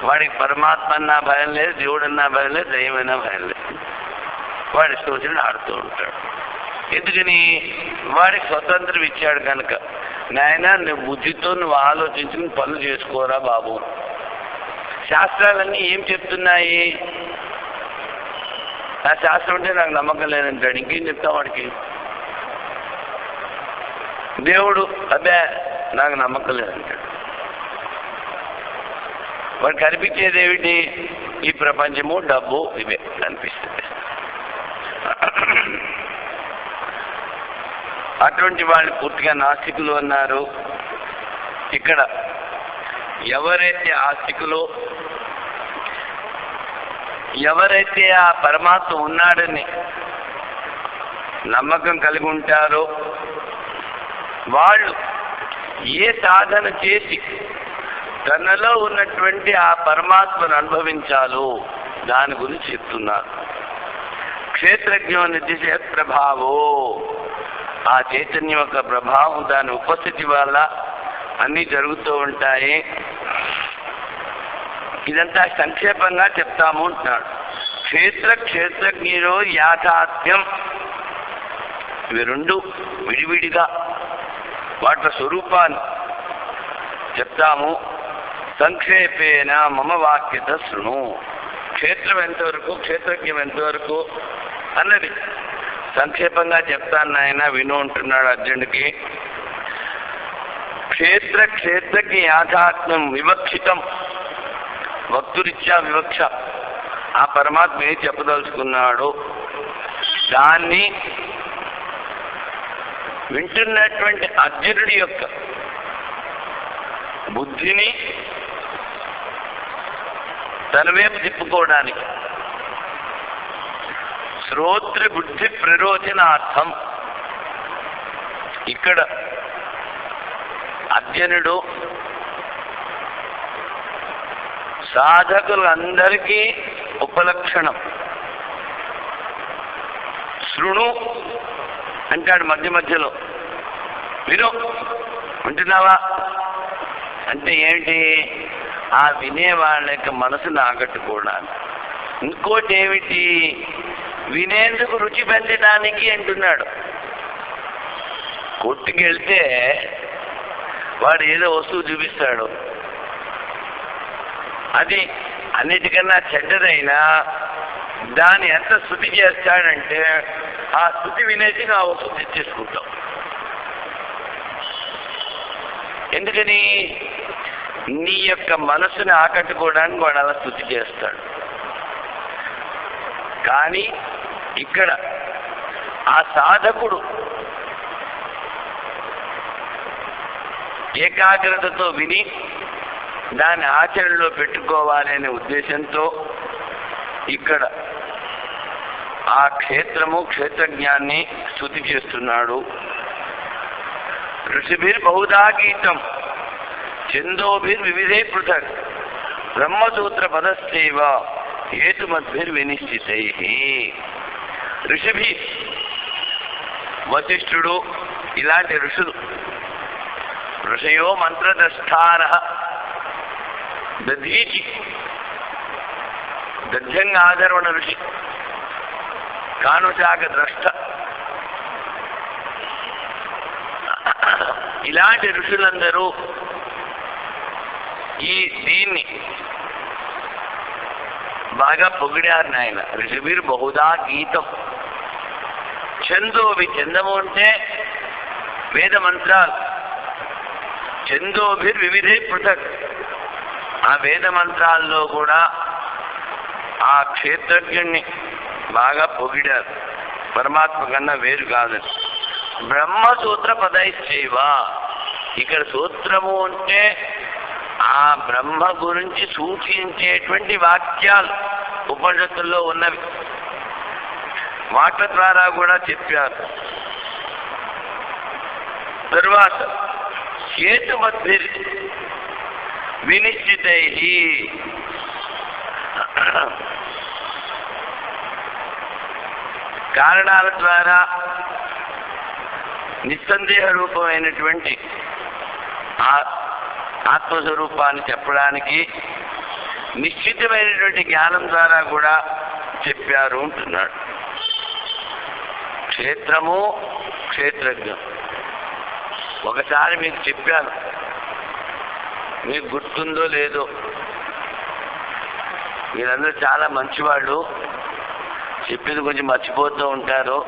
A: వాడికి పరమాత్మ అన్నా భయం లేదు, దేవుడన్నా భయం లేదు, దైవమైనా భయం లేదు. వాడి సూచన ఆడుతూ ఉంటాడు. ఎందుకని? వాడికి స్వతంత్రం ఇచ్చాడు కనుక. నాయన నువ్వు బుద్ధితో నువ్వు ఆలోచించుకుని పనులు చేసుకోరా బాబు. శాస్త్రాలన్నీ ఏం చెప్తున్నాయి? ఆ శాస్త్రం అంటే నాకు నమ్మకం లేదంటాడు. ఇంకేం చెప్తాం వాడికి? దేవుడు అదే నాకు నమ్మకం లేదంటాడు. వాడు కనిపించేది ఏమిటి? ఈ ప్రపంచము, డబ్బు, ఇవే కనిపిస్తుంది. అటువంటి వాళ్ళని పూర్తిగా నాస్తికులు అన్నారు. ఇక్కడ ఎవరైతే ఆస్తికులు, ఎవరైతే ఆ పరమాత్మ ఉన్నాడని నమ్మకం కలిగి ఉంటారో వాళ్ళు ఏ సాధన చేసి తనలో ఉన్నటువంటి ఆ పరమాత్మను అనుభవించాలో దాని గురించి చెప్తున్నారు. క్షేత్రజ్ఞో నిర్దిశ ప్రభావో, ఆ చైతన్యం యొక్క ప్రభావం, దాని ఉపస్థితి వల్ల అన్నీ జరుగుతూ ఉంటాయి. ఇదంతా సంక్షేపంగా చెప్తాము అంటున్నాడు. క్షేత్రజ్ఞులో యాథాత్మ్యం, ఇవి రెండు విడివిడిగా వాటి స్వరూపాన్ని చెప్తాము. సంక్షేపేన మమ వాక్యత శృణు. క్షేత్రం ఎంతవరకు, క్షేత్రజ్ఞం ఎంతవరకు అన్నది సంక్షేపంగా చెప్తాను నాయన విను అంటున్నాడు అర్జునుడికి. క్షేత్రజ్ఞ యాథాత్మ్యం వివక్షితం, భక్తురిత్యా వివక్ష. ఆ పరమాత్మ ఏం చెప్పదలుచుకున్నాడు దాన్ని వింటున్నటువంటి అర్జునుడి యొక్క బుద్ధిని తన వైపు తిప్పుకోవడానికి శ్రోత్ర బుద్ధి ప్రరోచనార్థం ఇక్కడ అర్జునుడు సాధకులందరికీ ఉపలక్షణం. శృణు అంటాడు మధ్య మధ్యలో. విను, వింటున్నావా అంటే ఏమిటి? ఆ వినే వాళ్ళ యొక్క మనసును ఆకట్టుకోవడానికి. ఇంకోటి ఏమిటి, వినేందుకు రుచి పెంచడానికి అంటున్నాడు. కొట్టుకెళ్తే వాడు ఏదో వస్తువు చూపిస్తాడు, అది అన్నిటికన్నా చెడ్డదైనా దాన్ని ఎంత స్తుతి చేస్తాడంటే ఆ స్తుతి వినేసి ఆ వస్తువు తెచ్చేసుకుంటాం. ఎందుకని? నీ యొక్క మనసుని ఆకట్టుకోవడానికి వాడు అలా స్తుతి చేస్తాడు. కానీ ఇక్కడ ఆ సాధకుడు ఏకాగ్రతతో విని దాన్ని ఆచరణలో పెట్టుకోవాలి అనే ఉద్దేశంతో ఇక్కడ ఆ క్షేత్రము క్షేత్రజ్ఞాన్ని స్తుతి చేస్తున్నాడు. ఋషిభిర్ బహుధా గీతం ఛందోభిర్ వివిధే పృథక్ బ్రహ్మసూత్ర పదస్థైవ హేతుమద్భిర్ వినిశ్చితై. ఋషిభి వశిష్ఠుడు ఇలాంటి ఋషులు, ఋషయో మంత్రద్రష్టార దధీచి దధ్యంగా ఆధర్వణ ఋషి కానుచాక ద్రష్ట, ఇలాంటి ఋషులందరూ ఈ దీన్ని బాగా పొగిడారు నాయన. ఋషిభిర్ బహుధా గీతం ఛందోభి, చందము అంటే వేద మంత్రాలు, ఛందోభిర్ వివిధే పృథక్, ఆ వేద మంత్రాల్లో కూడా ఆ క్షేత్రజ్ఞుణ్ణి బాగా పొగిడారు. పరమాత్మ కన్నా వేరు కాదని. బ్రహ్మసూత్ర పదైశ్చైవ, ఇక్కడ సూత్రము అంటే ఆ బ్రహ్మ గురించి సూచించేటువంటి వాక్యాలు ఉపనిషత్తుల్లో ఉన్నవి, వాటి ద్వారా కూడా చెప్పారు. తరువాత హేతుమద్భిర్ వినిశ్చితై, కారణాల ద్వారా నిస్సందేహ రూపమైనటువంటి ఆత్మస్వరూపాన్ని చెప్పడానికి నిశ్చితమైనటువంటి జ్ఞానం ద్వారా కూడా చెప్పారు అంటున్నాడు. క్షేత్రము క్షేత్రజ్ఞం ఒకసారి మీకు చెప్పాను, మీకు గుర్తుందో లేదో. మీరందరూ చాలా మంచివాళ్ళు, చెప్పింది కొంచెం మర్చిపోతూ ఉంటారు,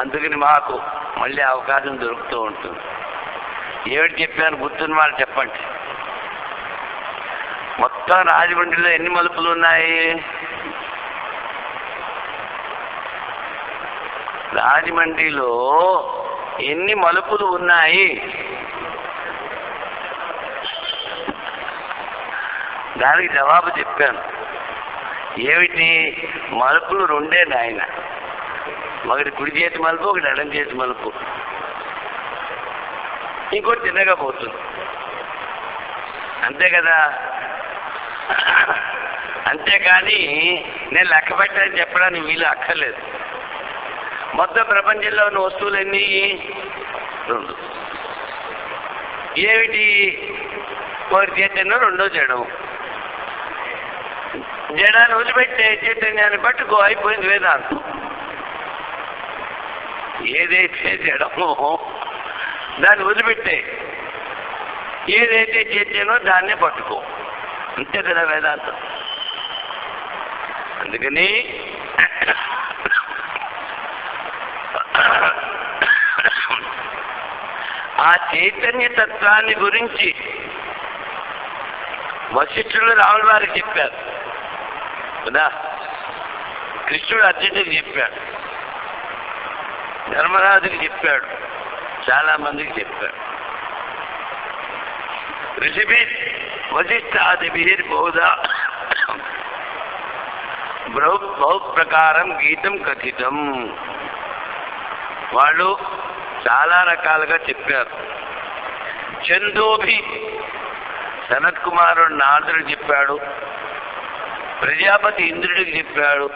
A: అందుకని మాకు మళ్ళీ అవకాశం దొరుకుతూ ఉంటుంది. ఏమిటి చెప్పాను గుర్తున్న వాళ్ళు చెప్పండి. మొత్తం రాజమండ్రిలో ఎన్ని మలుపులు ఉన్నాయి? రాజమండ్రిలో ఎన్ని మలుపులు ఉన్నాయి? దానికి జవాబు చెప్పాను. ఏమిటి? మలుపులు రెండే నాయన, ఒకటి కుడి చేతి మలుపు, ఒకటి ఎడం చేతి మలుపు, ఇంకోటి తిన్నగా పోతుంది. అంతే కదా? అంతేకాని నేను లెక్క పెట్టని చెప్పడానికి వీలు అక్కర్లేదు. మొత్తం ప్రపంచంలో ఉన్న వస్తువులు ఎన్ని? రెండు. ఏమిటి? ఒకటి చైతన్యం, రెండో జడం. జడాన్ని వదిలిపెట్టే చైతన్యాన్ని పట్టుకో, అయిపోయింది వేదాంతం. ఏదైతే జడమో దాన్ని వదిలిపెట్టే, ఏదైతే చైతన్యమో దాన్నే పట్టుకో, అంతే కదా వేదాంతం. అందుకని ఆ చైతన్య తత్వాన్ని గురించి వశిష్ఠుడు రాముల వారికి చెప్పారు కదా, కృష్ణుడు అర్జునుడికి చెప్పాడు, ధర్మరాజుకి చెప్పాడు, చాలా మందికి చెప్పాడు. ఋషిభి వశిష్ఠాదిభిర్ బహుధా బహు ప్రకారం గీతం కథితం, వాళ్ళు చాలా రకాలుగా చెప్పారు. చందోభి సనత్ కుమారుడు నారదుడికి చెప్పాడు, ప్రజాపతి ఇంద్రుడికి చెప్పాడు,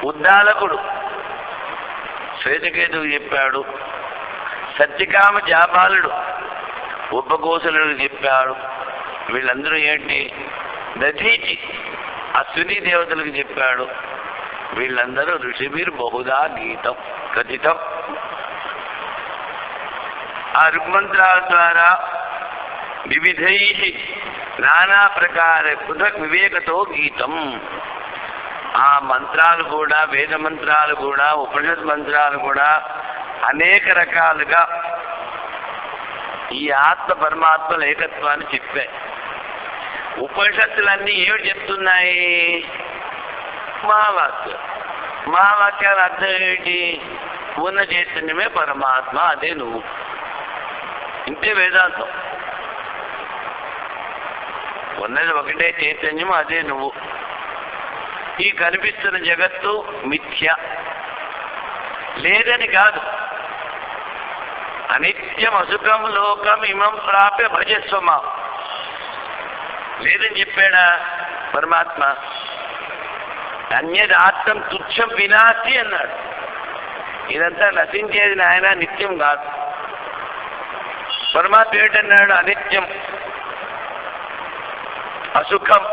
A: ఉద్దాలకుడు శ్వేతకేతువుకి చెప్పాడు, సత్యకామ జాపాలుడు ఉపకోసలుడికి చెప్పాడు. వీళ్ళందరూ ఏంటి? దధీచి అశ్విని దేవతలకు చెప్పాడు. వీళ్ళందరూ ఋషిభిర్ బహుదా గీతం కథితం. ఆ ఋగ్మంత్రాల ద్వారా వివిధై నానా ప్రకార పృథక్ వివేకతో గీతం. ఆ మంత్రాలు కూడా, వేద మంత్రాలు కూడా, ఉపనిషత్ మంత్రాలు కూడా అనేక రకాలుగా ఈ ఆత్మ పరమాత్మల ఏకత్వాన్ని చెప్పాయి. ఉపనిషత్తులన్నీ ఏమిటి చెప్తున్నాయి? మహావాక్యాలు. మహావాక్యాల అర్థం ఏమిటి? పూర్ణ చైతన్యమే పరమాత్మ, అదే నువ్వు. ఇంతే వేదాంతం. ఉన్నది ఒకటే చైతన్యం, అదే నువ్వు. ఈ కనిపిస్తున్న జగత్తు మిథ్య, లేదని కాదు. అనిత్యం అసుఖం లోకం ఇమం ప్రాప్య భజస్వమా, లేదని చెప్పాడా పరమాత్మ? అన్యదాత్తం తుచ్చం వినాశి అన్నాడు. ఇదంతా నశించేది నాయన, నిత్యం కాదు. పరమాత్మ ఏమిటన్నాడు? అనిత్యం, అసుఖం,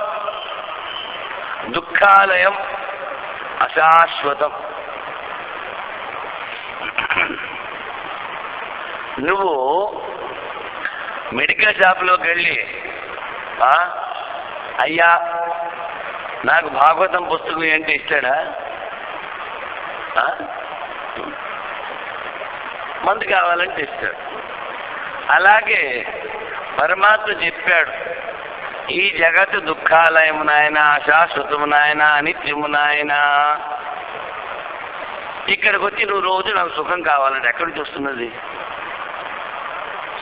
A: దుఃఖాలయం, అశాశ్వతం. నువ్వు మెడికల్ షాప్లోకి వెళ్ళి, అయ్యా నాకు భాగవతం పుస్తకం ఏంటి ఇస్తాడా? మందు కావాలంటే ఇస్తాడు. అలాగే పరమాత్మ చెప్పాడు, ఈ జగత్తు దుఃఖాలయము నాయన, అశాశ్వతము నాయన, అనిత్యము నాయన. ఇక్కడికి వచ్చి నువ్వు రోజు నాకు సుఖం కావాలంటే ఎక్కడి నుంచి వస్తున్నది?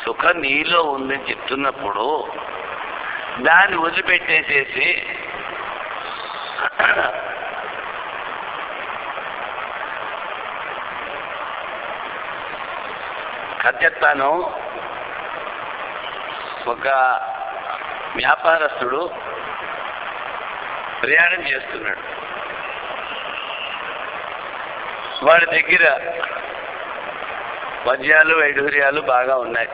A: సుఖం నీలో ఉందని చెప్తున్నప్పుడు దాన్ని వదిలిపెట్టేసేసి కథ చెప్తాను. ఒక వ్యాపారస్తుడు ప్రయాణం చేస్తున్నాడు. వాడి దగ్గర వజ్రాలు వైఢూర్యాలు బాగా ఉన్నాయి.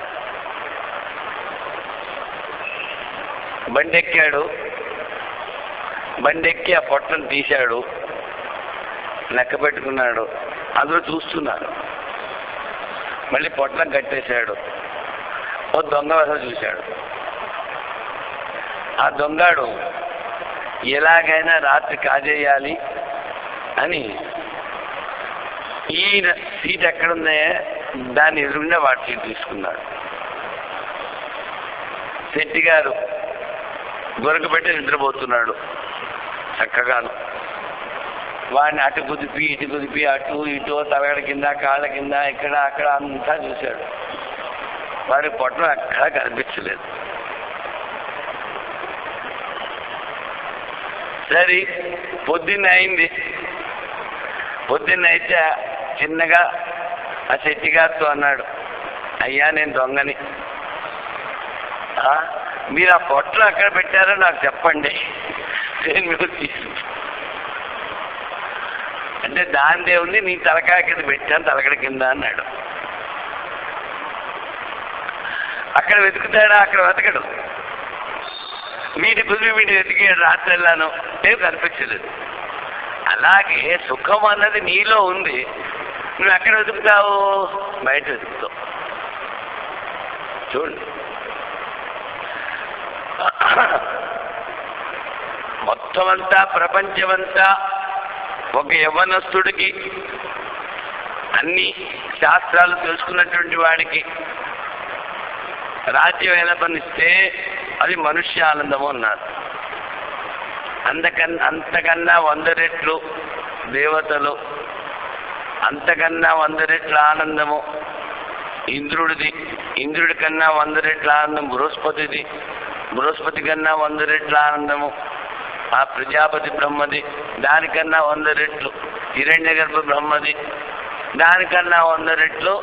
A: బండెక్కాడు. బండెక్కి ఆ పొట్టను తీశాడు, లెక్క పెట్టుకున్నాడు. అందరూ చూస్తున్నారు. మళ్ళీ పొట్టను కట్టేశాడు. ఓ దొంగ వస చూశాడు. ఆ దొంగాడు ఎలాగైనా రాత్రి కాజేయాలి అని ఈయన సీట్ ఎక్కడుందే దాన్ని ఎదురుగా వాడి సీట్ తీసుకున్నాడు. శెట్టి గారు గొరకబెట్టి నిద్రపోతున్నాడు చక్కగాను. వాడిని అటు కుదిపి ఇటు కుదిపి, అటు ఇటు, తలగడ కింద, కాళ్ళ కింద, ఇక్కడ అక్కడ అంతా చూశాడు. వాడి పొట్టం ఎక్కడా కనిపించలేదు. సరే పొద్దున్న అయింది. పొద్దున్న అయితే చిన్నగా ఆ శెట్టి గారితో అన్నాడు, అయ్యా నేను దొంగని, మీరు ఆ పొట్టలు అక్కడ పెట్టారో నాకు చెప్పండి, నేను మీరు తీసు. అంటే దాని దేవుణ్ణి నీ తలకాయ కింద పెట్టాను, తలకడ కింద అన్నాడు. అక్కడ వెతుకుతాడా? అక్కడ వెతకడు. వీటి కుదిరి వీటి వెతికాడు. రాత్రి వెళ్ళాను, ఏం కనిపించలేదు. అలాగే సుఖం అన్నది నీలో ఉంది. నువ్వు ఎక్కడ వెతుకుతావు? బయట వెతుకుతావు. చూడండి, మొత్తం అంతా ప్రపంచమంతా ఒక యవ్వనస్తుడికి, అన్ని శాస్త్రాలు తెలుసుకున్నటువంటి వాడికి రాజ్యం ఎలా పనిస్తే అది మనుష్య ఆనందము అన్నారు. అంతకన్నా 100 రెట్లు దేవతలు, అంతకన్నా 100 రెట్ల ఆనందము ఇంద్రుడిది, ఇంద్రుడి కన్నా 100 రెట్ల ఆనందం బృహస్పతిది, బృహస్పతి కన్నా 100 రెట్ల ఆనందము ఆ ప్రజాపతి బ్రహ్మది, దానికన్నా 100 రెట్లు హిరణ్య గర్భ బ్రహ్మది, దానికన్నా 100 రెట్లు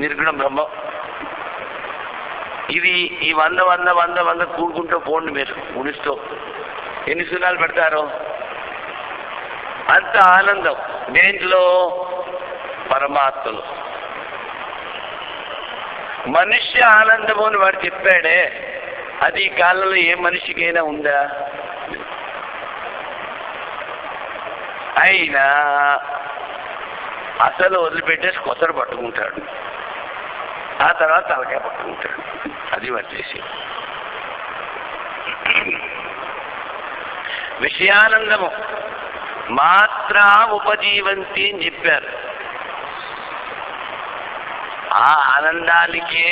A: నిర్గుణ బ్రహ్మ. ఇది ఈ 100 కూడుకుంటూ పోండి మీరు గుణిస్తూ. ఎన్ని సున్నాలు పెడతారు? అంత ఆనందం దేంట్లో? పరమాత్మలో. మనుష్య ఆనందము అని వాడు చెప్పాడే, అది ఈ కాలంలో ఏ మనిషికైనా ఉందా? అయినా అసలు వదిలిపెట్టేసి కొసరు పట్టుకుంటాడు, ఆ తర్వాత తలకాయ పట్టుకుంటాడు. అది వచ్చేసి విషయానందము మాత్ర ఉపజీవంతి అని చెప్పారు. ఆ ఆనందానికే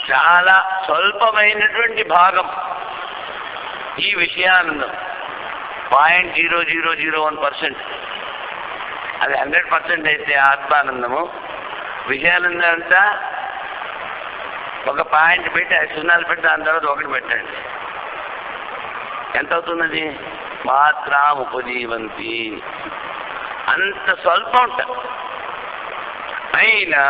A: చాలా స్వల్పమైనటువంటి భాగం ఈ విషయానందం. 0.0001%. అది 100% అయితే ఆత్మానందము. విషయానందం అంతా ఒక పాయింట్ పెట్టి 5 సున్నాలు పెట్టి దాని తర్వాత 1 పెట్టండి. ఎంత అవుతున్నది? మాత్ర ఉపజీవంతి. అంత స్వల్పం ఉంటుంది. అయినా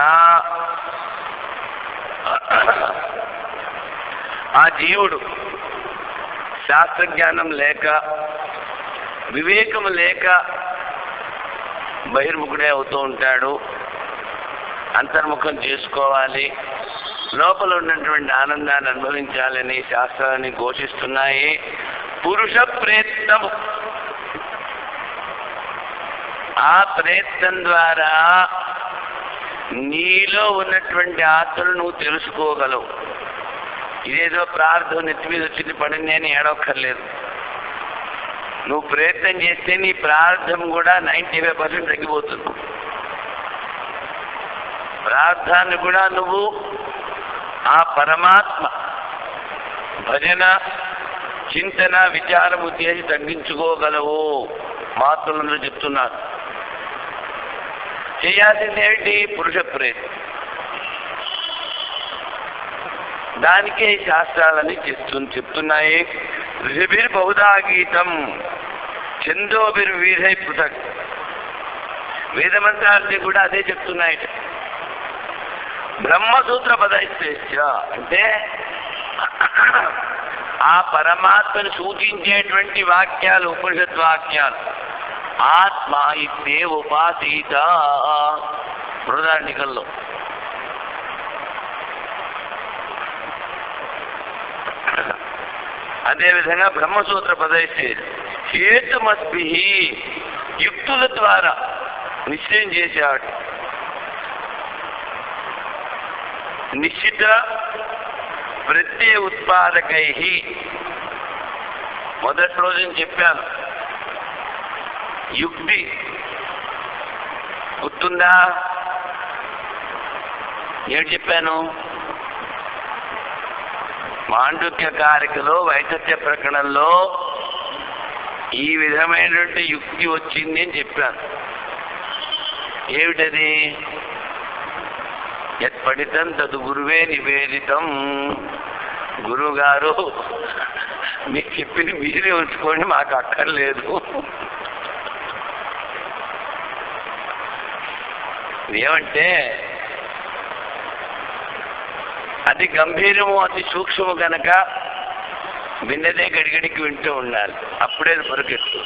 A: ఆ జీవుడు శాస్త్రజ్ఞానం లేక వివేకము లేక బహిర్ముఖుడే అవుతూ ఉంటాడు. అంతర్ముఖం చేసుకోవాలి, లోపల ఉన్నటువంటి ఆనందాన్ని అనుభవించాలని శాస్త్రాన్ని ఘోషిస్తున్నాయి. పురుష ప్రయత్నము, ఆ ప్రయత్నం ద్వారా నీలో ఉన్నటువంటి ఆత్మను నువ్వు తెలుసుకోగలవు. ఇదేదో ప్రార్థన నెత్తి మీద వచ్చింది పడింది అని ఏడవక్కర్లేదు. నువ్వు ప్రయత్నం చేస్తే నీ ప్రార్థన కూడా 95% తగ్గిపోతుంది. ప్రార్థాన్ని కూడా నువ్వు ఆ పరమాత్మ భజన చింతన విచారము చేసి తగ్గించుకోగలవు. మహాత్ములందరూ చెప్తున్నారు. చేయాల్సింది ఏమిటి? పురుష ప్రయత్నం. దానికే శాస్త్రాలని చెప్తున్నాయి. ఋషిభిర్ బహుధా గీతం ఛందోభిర్విధై పృథక్. వేదమంత్రాన్ని కూడా అదే చెప్తున్నాయి. బ్రహ్మసూత్ర పదైశ్చ అంటే ఆ పరమాత్మను సూచించేటువంటి వాక్యాలు, ఉపనిషత్ వాక్యాలు. ఆత్మ ఇత్తే ఉపాసీత బృహదారణ్యకంలో. అదేవిధంగా బ్రహ్మసూత్ర పదైతే హేతుమస్భి, యుక్తుల ద్వారా నిశ్చయం చేశాడు. నిశ్చిత ప్రత్యయ ఉత్పాదకై. మొదటి రోజుని చెప్పాను. యుక్తి గుర్తుందా? ఏమిటి చెప్పాను? మాండుక్య కారికలో వైతథ్య ప్రకరణంలో ఈ విధమైనటువంటి యుక్తి వచ్చింది అని చెప్పాను. ఏమిటది? యత్పఠితం తదు గురువే నివేదితం. గురువు గారు మీకు చెప్పింది మీరే ఉంచుకోండి, మాకు అక్కర్లేదు. ఏమంటే అతి గంభీరము అతి సూక్ష్మము కనుక విన్నదే గడిగడికి వింటూ ఉండాలి. అప్పుడే పొరకెత్తు.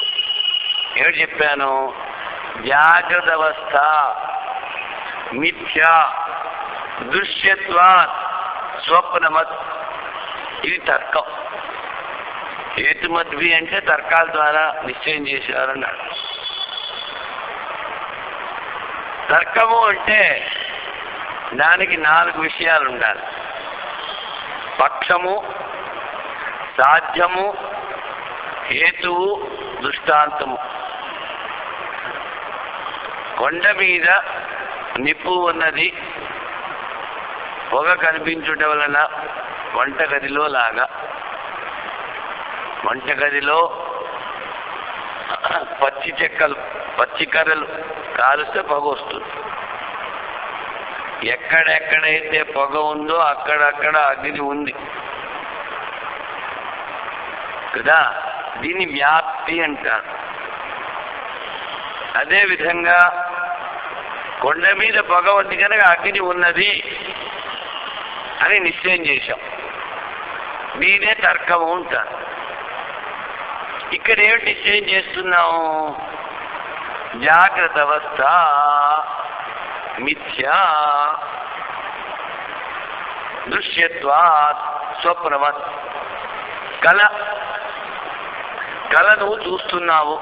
A: ఏమిటి చెప్పాను? జాగ్రత్త అవస్థ మిథ్యా దృశ్యత్వాత్ స్వప్నమత్. ఇది తర్కం. హేతుమద్వి అంటే తర్కాల ద్వారా నిశ్చయం చేశారన్నాడు. తర్కము అంటే దానికి 4 విషయాలు ఉండాలి. పక్షము, సాధ్యము, హేతువు, దృష్టాంతము. కొండ మీద నిప్పు ఉన్నది, పొగ కనిపించుట వలన వంటగదిలో లాగా. వంటగదిలో పచ్చి చెక్కలు, పచ్చి కర్రలు కాలుస్తే పొగ వస్తుంది. ఎక్కడెక్కడైతే పొగ ఉందో అక్కడక్కడ అగ్ని ఉంది కదా. దీన్ని వ్యాప్తి అంటారు. అదేవిధంగా కొండ మీద పొగ ఉంది కనుక అగ్ని ఉన్నది అని నిశ్చయం చేశాం. దీనే తర్కము అంటారు. ఇక్కడ ఏమిటి నిశ్చయం చేస్తున్నాము? జాగ్రత్త అవస్థ మిథ్యా దృశ్యత్వాత్ స్వప్నవత్. కళ నువ్వు చూస్తున్నావు.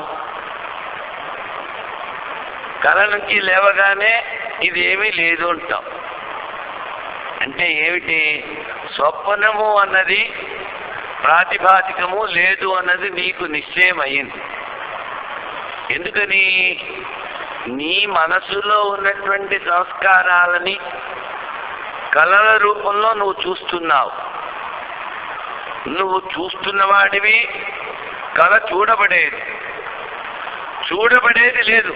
A: కళ నుంచి లేవగానే ఇది ఏమీ లేదు అంటాం. అంటే ఏమిటి? స్వప్నము అన్నది ప్రాతిభాతికము లేదు అన్నది నీకు నిశ్చయం అయ్యింది. ఎందుకని? నీ మనసులో ఉన్నటువంటి సంస్కారాలని కళల రూపంలో నువ్వు చూస్తున్నావు. నువ్వు చూస్తున్నవాడివి, కళ చూడబడేది. చూడబడేది లేదు,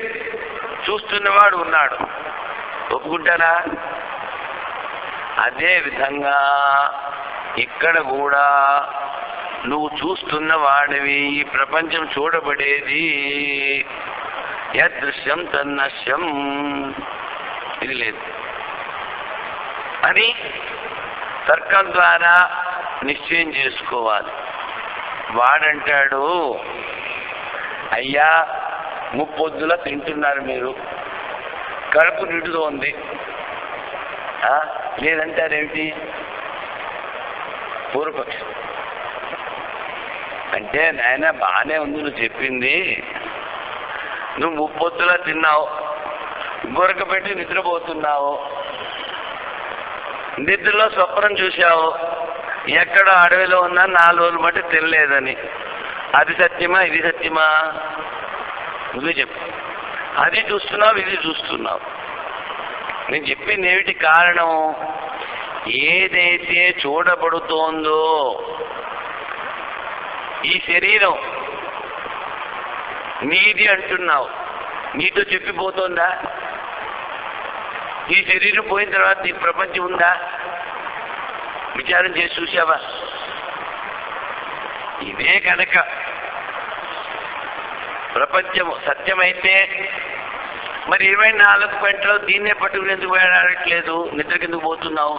A: చూస్తున్నవాడు ఉన్నాడు. ఒప్పుకుంటారా? అదే విధంగా ఇక్కడ కూడా నువ్వు చూస్తున్న వాడివి, ఈ ప్రపంచం చూడబడేది. యదృశ్యం తన్నశ్యం, ఇది లేదు అని తర్కం ద్వారా నిశ్చయం చేసుకోవాలి. వాడంటాడు, అయ్యా ముప్పొద్దులా తింటున్నారు మీరు, కడుపు నిండుగా ఉంది, లేదంటారేమిటి? పూర్వపక్షం. అంటే నాయన బాగానే ఉంది నువ్వు చెప్పింది, నువ్వు ముప్పొద్దులా తిన్నావు, గురక పెట్టి నిద్రపోతున్నావు, నిద్రలో స్వప్నం చూశావు, ఎక్కడో అడవిలో ఉన్నా 4 రోజులు బట్టి తినలేదని. అది సత్యమా ఇది సత్యమా? నువ్వే చెప్పు. అది చూస్తున్నావు, ఇది చూస్తున్నావు. నేను చెప్పింది ఏమిటి కారణం? ఏదైతే చూడబడుతోందో ఈ శరీరం నీది అంటున్నావు, నీతో చెప్పిపోతుందా? ఈ శరీరం పోయిన తర్వాత ఈ ప్రపంచం ఉందా? విచారం చేసి చూసావా? ఇదే కనుక ప్రపంచము సత్యమైతే మరి 24 గంటలు దీన్నే పట్టుకుని ఎందుకు వేడాడట్లేదు? నిద్ర కిందకు పోతున్నావు.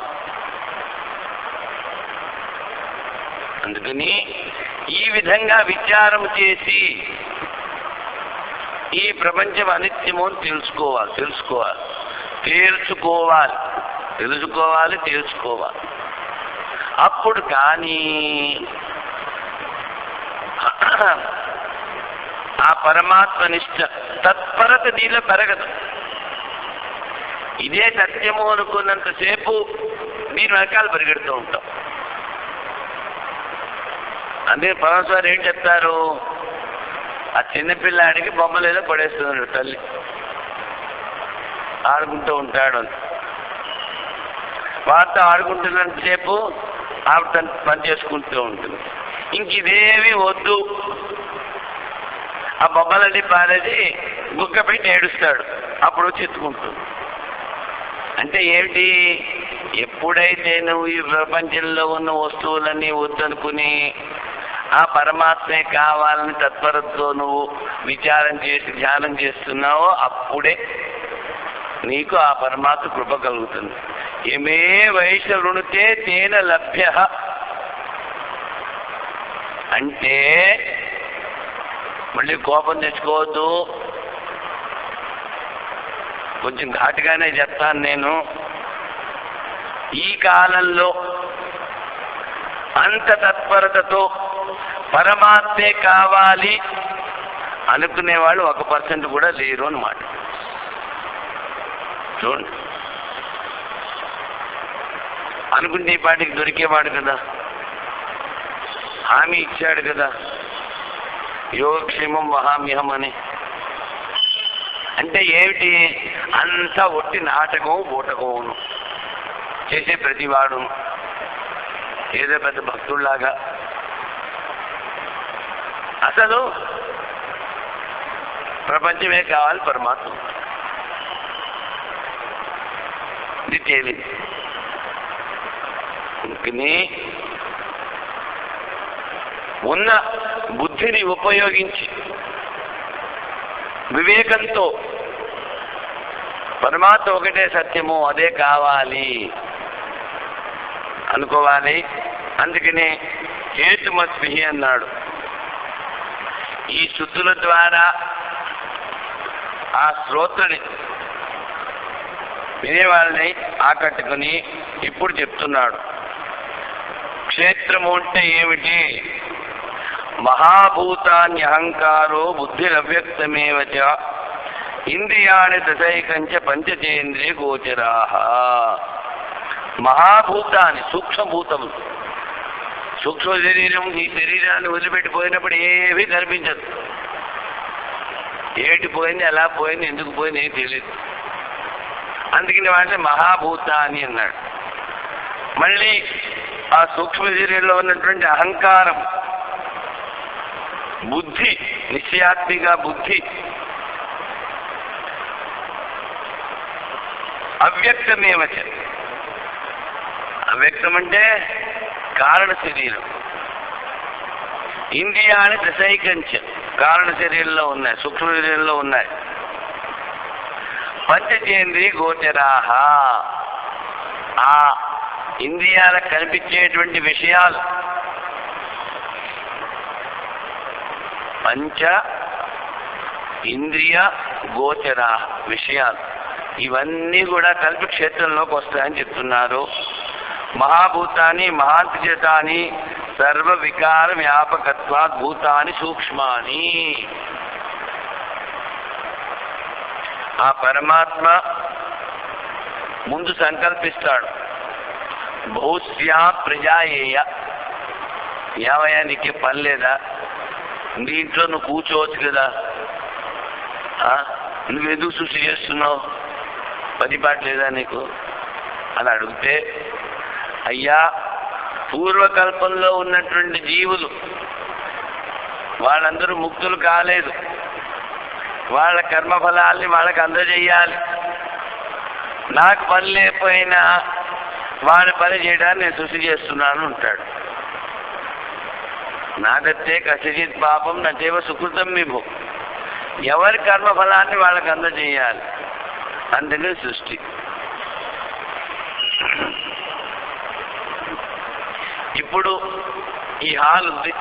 A: అందుకని ఈ విధంగా విచారం చేసి ఈ ప్రపంచం అనిత్యము అని తెలుసుకోవాలి. అప్పుడు కానీ ఆ పరమాత్మ నిష్ట తత్పరత నీలో పెరగదు. ఇదే సత్యము అనుకున్నంతసేపు దీని వెనకాల పరిగెడుతూ ఉంటాం. అందుకే పరమేశ్వరు ఏం చెప్తారు? ఆ చిన్నపిల్లాడికి బొమ్మలు ఏదో పడేస్తున్నాడు తల్లి, ఆడుకుంటూ ఉంటాడు. వారితో ఆడుకుంటున్నంతసేపు ఆవిడ తను పని చేసుకుంటూ ఉంటుంది. ఇంక ఇదేమీ వద్దు, ఆ బొమ్మలన్నీ పారేసి గుక్క పెట్టి ఏడుస్తాడు. అప్పుడు వచ్చి ఎత్తుకుంటుంది. అంటే ఏమిటి? ఎప్పుడైతే నువ్వు ఈ ప్రపంచంలో ఉన్న వస్తువులన్నీ వద్దనుకుని ఆ పరమాత్మే కావాలని తత్పరతతో నువ్వు విచారం చేసి ధ్యానం చేస్తున్నావో అప్పుడే నీకు ఆ పరమాత్మ కృప కలుగుతుంది. ఏమే వైష రుణుతే తేన లభ్య అంటే మళ్ళీ కోపం తెచ్చుకోవద్దు, కొంచెం ఘాటుగానే చెప్తాను నేను. ఈ కాలంలో అంత తత్పరతతో పరమాత్మే కావాలి అనుకునేవాళ్ళు 1% కూడా లేరు అన్నమాట. చూడండి, అనుకుంటే ఈ పాటికి దొరికేవాడు కదా, హామీ ఇచ్చాడు కదా, యోగక్షేమం వహామ్యహం అని. అంటే ఏమిటి? అంతా ఒట్టి నాటకం బూటకమును చేసే ప్రతివాడు ఏదో పెద్ద భక్తుల్లాగా. అసలు ప్రపంచమే కావాలి, పరమాత్మ ఇది తేలింది. ఇంకని ఉన్న బుద్ధిని ఉపయోగించి వివేకంతో పరమాత్మ ఒకటే సత్యము, అదే కావాలి అనుకోవాలి. అందుకనే హేతుమద్భి అన్నాడు. ఈ శుద్ధుల ద్వారా ఆ శ్రోత్రుని వినేవాళ్ళని ఆకట్టుకుని ఇప్పుడు చెప్తున్నాడు. క్షేత్రము అంటే ఏమిటి? మహాభూతాన్యహంకారో బుద్ధిరవ్యక్తమేవ చ ఇంద్రియాణి దశైకంచ పంచచేంద్రియ గోచరాః. మహాభూతాన్ని, సూక్ష్మభూతములు. సూక్ష్మ శరీరం ఈ శరీరాన్ని వదిలిపెట్టిపోయినప్పుడు ఏమీ కనిపించదు. ఏటి పోయింది, ఎలా పోయింది, ఎందుకు పోయింది ఏం తెలియదు. అందుకని వాటిని మహాభూతాన్ని అన్నాడు. మళ్ళీ ఆ సూక్ష్మ శరీరంలో ఉన్నటువంటి అహంకారం, బుద్ధి, నిశ్చయాత్మిక బుద్ధి, అవ్యక్తమేవచ. అవ్యక్తం అంటే కారణ శరీరం. ఇంద్రియాన్ని దశైకంచ, కారణ శరీరంలో ఉన్నాయి, సూక్ష్మ శరీరంలో ఉన్నాయి. పంచచేంద్రియ గోచరాః, ఆ ఇంద్రియాలకు కనిపించేటువంటి విషయాలు పంచ ఇంద్రియ గోచర విషయాలు, ఇవన్నీ కూడా కలిపి క్షేత్రంలోకి వస్తాయని చెప్తున్నారు. మహాభూతాన్ని మహాంతజతాని సర్వ వికార వ్యాపకత్వాత్ భూతాని సూక్ష్మాని. ఆ పరమాత్మ ముందు సంకల్పిస్తాడు, భూస్యా ప్రజాయేయ. ఏమయ్యా నీకే పని లేదా, నీ ఇంట్లో నువ్వు కూర్చోవచ్చు కదా, నువ్వెందుకు సృష్టి చేస్తున్నావు, పని పాట లేదా నీకు అని అడిగితే, అయ్యా పూర్వకల్పంలో ఉన్నటువంటి జీవులు వాళ్ళందరూ ముక్తులు కాలేదు, వాళ్ళ కర్మఫలాల్ని వాళ్ళకి అందజేయాలి. నాకు పని లేకపోయినా వాళ్ళ పని చేయడానికి నేను సృష్టి చేస్తున్నాను అంటాడు. నాదత్తే కసిజిత్ పాపం నచేవ సుకృతం విభు. ఎవరి కర్మఫలాన్ని వాళ్ళకి అందజేయాలి, అందుకని సృష్టి. ఇప్పుడు ఈ హాల్ ఉంది,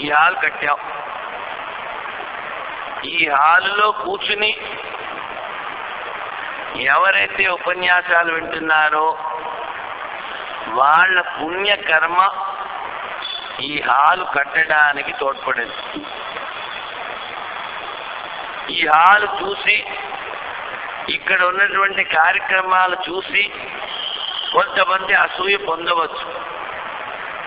A: ఈ హాల్ కట్టాం. ఈ హాలులో కూర్చుని ఎవరైతే ఉపన్యాసాలు వింటున్నారో వాళ్ళ పుణ్యకర్మ ఈ హాలు కట్టడానికి తోడ్పడింది. ఈ హాలు చూసి, ఇక్కడ ఉన్నటువంటి కార్యక్రమాలు చూసి కొంతమంది అసూయ పొందవచ్చు.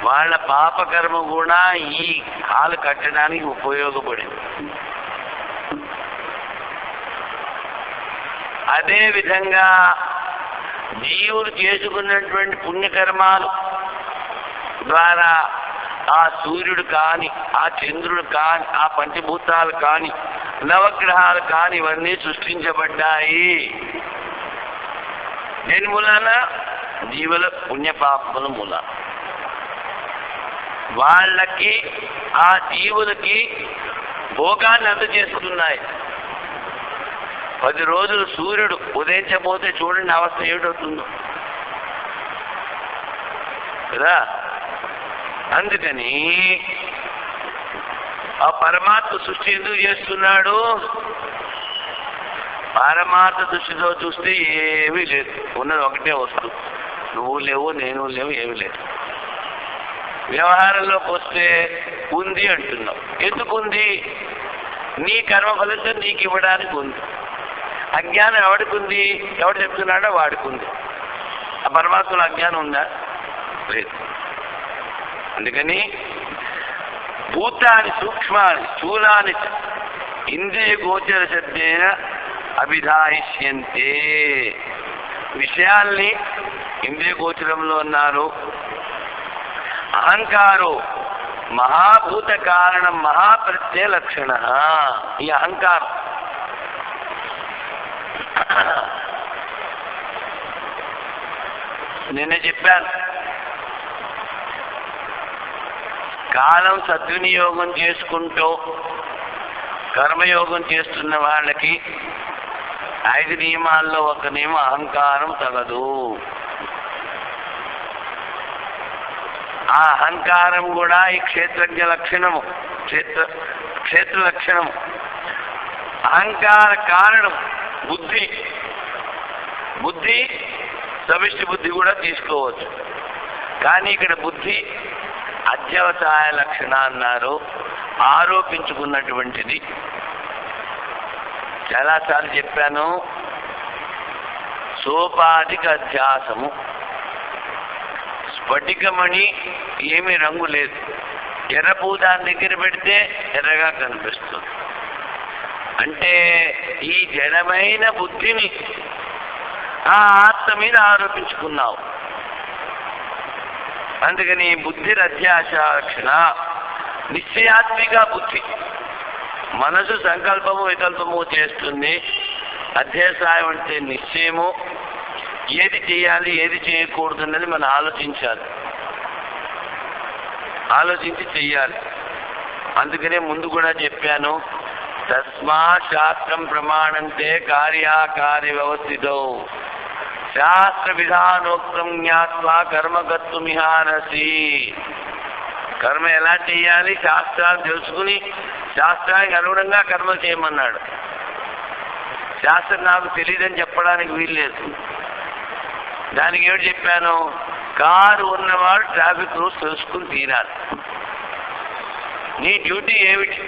A: వాళ్ళ పాపకర్మ కూడా ఈ హాలు కట్టడానికి ఉపయోగపడింది. అదే విధంగా జీవులు చేసుకున్నటువంటి పుణ్యకర్మాలు ద్వారా ఆ సూర్యుడు కాని, ఆ చంద్రుడు కాని, ఆ పంచభూతాలు కాని, నవగ్రహాలు కాని ఇవన్నీ సృష్టించబడ్డాయి. దేని మూలాన? జీవుల పుణ్యపాపముల మూలాన. వాళ్ళకి, ఆ జీవులకి భోగాన్ని అందజేస్తున్నాయి. 10 రోజులు సూర్యుడు ఉదయించబోతే చూడండి అవస్థ ఏమిటవుతుందో కదా. అందుకని ఆ పరమాత్మ సృష్టి ఎందుకు చేస్తున్నాడు? పరమాత్మ దృష్టితో చూస్తే ఏమీ లేదు, ఉన్నది ఒకటే వస్తువు. నువ్వు లేవు, నేను లేవు, ఏమీ లేదు. వ్యవహారంలోకి వస్తే ఉంది అంటున్నావు. ఎందుకుంది? నీ కర్మ ఫలితం నీకు ఇవ్వడానికి ఉంది. అజ్ఞానం ఎవడికి ఉంది? ఎవడు చెప్తున్నాడో వాడికి ఉంది. ఆ పరమాత్మలో అజ్ఞానం ఉందా? లేదు. అందుకని భూతాన్ని సూక్ష్మాన్ని స్థూలాన్ని ఇంద్రియ గోచర శబ్దేన అభిధాయిష్యంతే. విషయాల్ని ఇంద్రియ గోచరంలో ఉన్నారు. అహంకారో మహాభూత కారణం మహాప్రత్యయ లక్షణ. ఈ అహంకారం నిన్నే చెప్పాను, కాలం సద్వినియోగం చేసుకుంటూ కర్మయోగం చేస్తున్న వాళ్ళకి 5 నియమాల్లో ఒక నియమం అహంకారం తగదు. ఆ అహంకారం కూడా ఈ క్షేత్రజ్ఞ లక్షణము, క్షేత్ర లక్షణము. అహంకార కారణం బుద్ధి. బుద్ధి సమిష్టి బుద్ధి కూడా తీసుకోవచ్చు. కానీ ఇక్కడ బుద్ధి అధ్యవసాయ లక్షణ అన్నారు, ఆరోపించుకున్నటువంటిది. చాలాసార్లు చెప్పాను, సోపాధిక అధ్యాసము. స్ఫటికమణి ఏమీ రంగు లేదు, ఎర్రపూ దాని దగ్గర పెడితే ఎర్రగా కనిపిస్తుంది. అంటే ఈ జడమైన బుద్ధిని ఆ ఆత్మ మీద ఆరోపించుకున్నావు. అందుకని బుద్ధి అధ్యాస లక్షణ. నిశ్చయాత్మిక బుద్ధి, మనసు సంకల్పము వికల్పము చేస్తుంది. అధ్యాసాయం అంటే నిశ్చయము, ఏది చేయాలి ఏది చేయకూడదు అన్నది మనం ఆలోచించాలి, ఆలోచించి చెయ్యాలి. అందుకనే ముందు కూడా చెప్పాను, తస్మా శాస్త్రం ప్రమాణంతే కార్యాకార్య వ్యవస్థితో శాస్త్ర విధానోక్తం జ్ఞాత్వా కర్మకర్తుమిహానసి. కర్మ ఎలా చేయాలి శాస్త్రాలు తెలుసుకుని శాస్త్రానికి అనుగుణంగా కర్మ చేయమన్నాడు. శాస్త్రం నాకు తెలియదని చెప్పడానికి వీల్లేదు. దానికి ఏమిటి చెప్పాను, కారు ఉన్నవాడు ట్రాఫిక్ రూల్స్ తెలుసుకుని తీరాలి. నీ డ్యూటీ ఏమిటి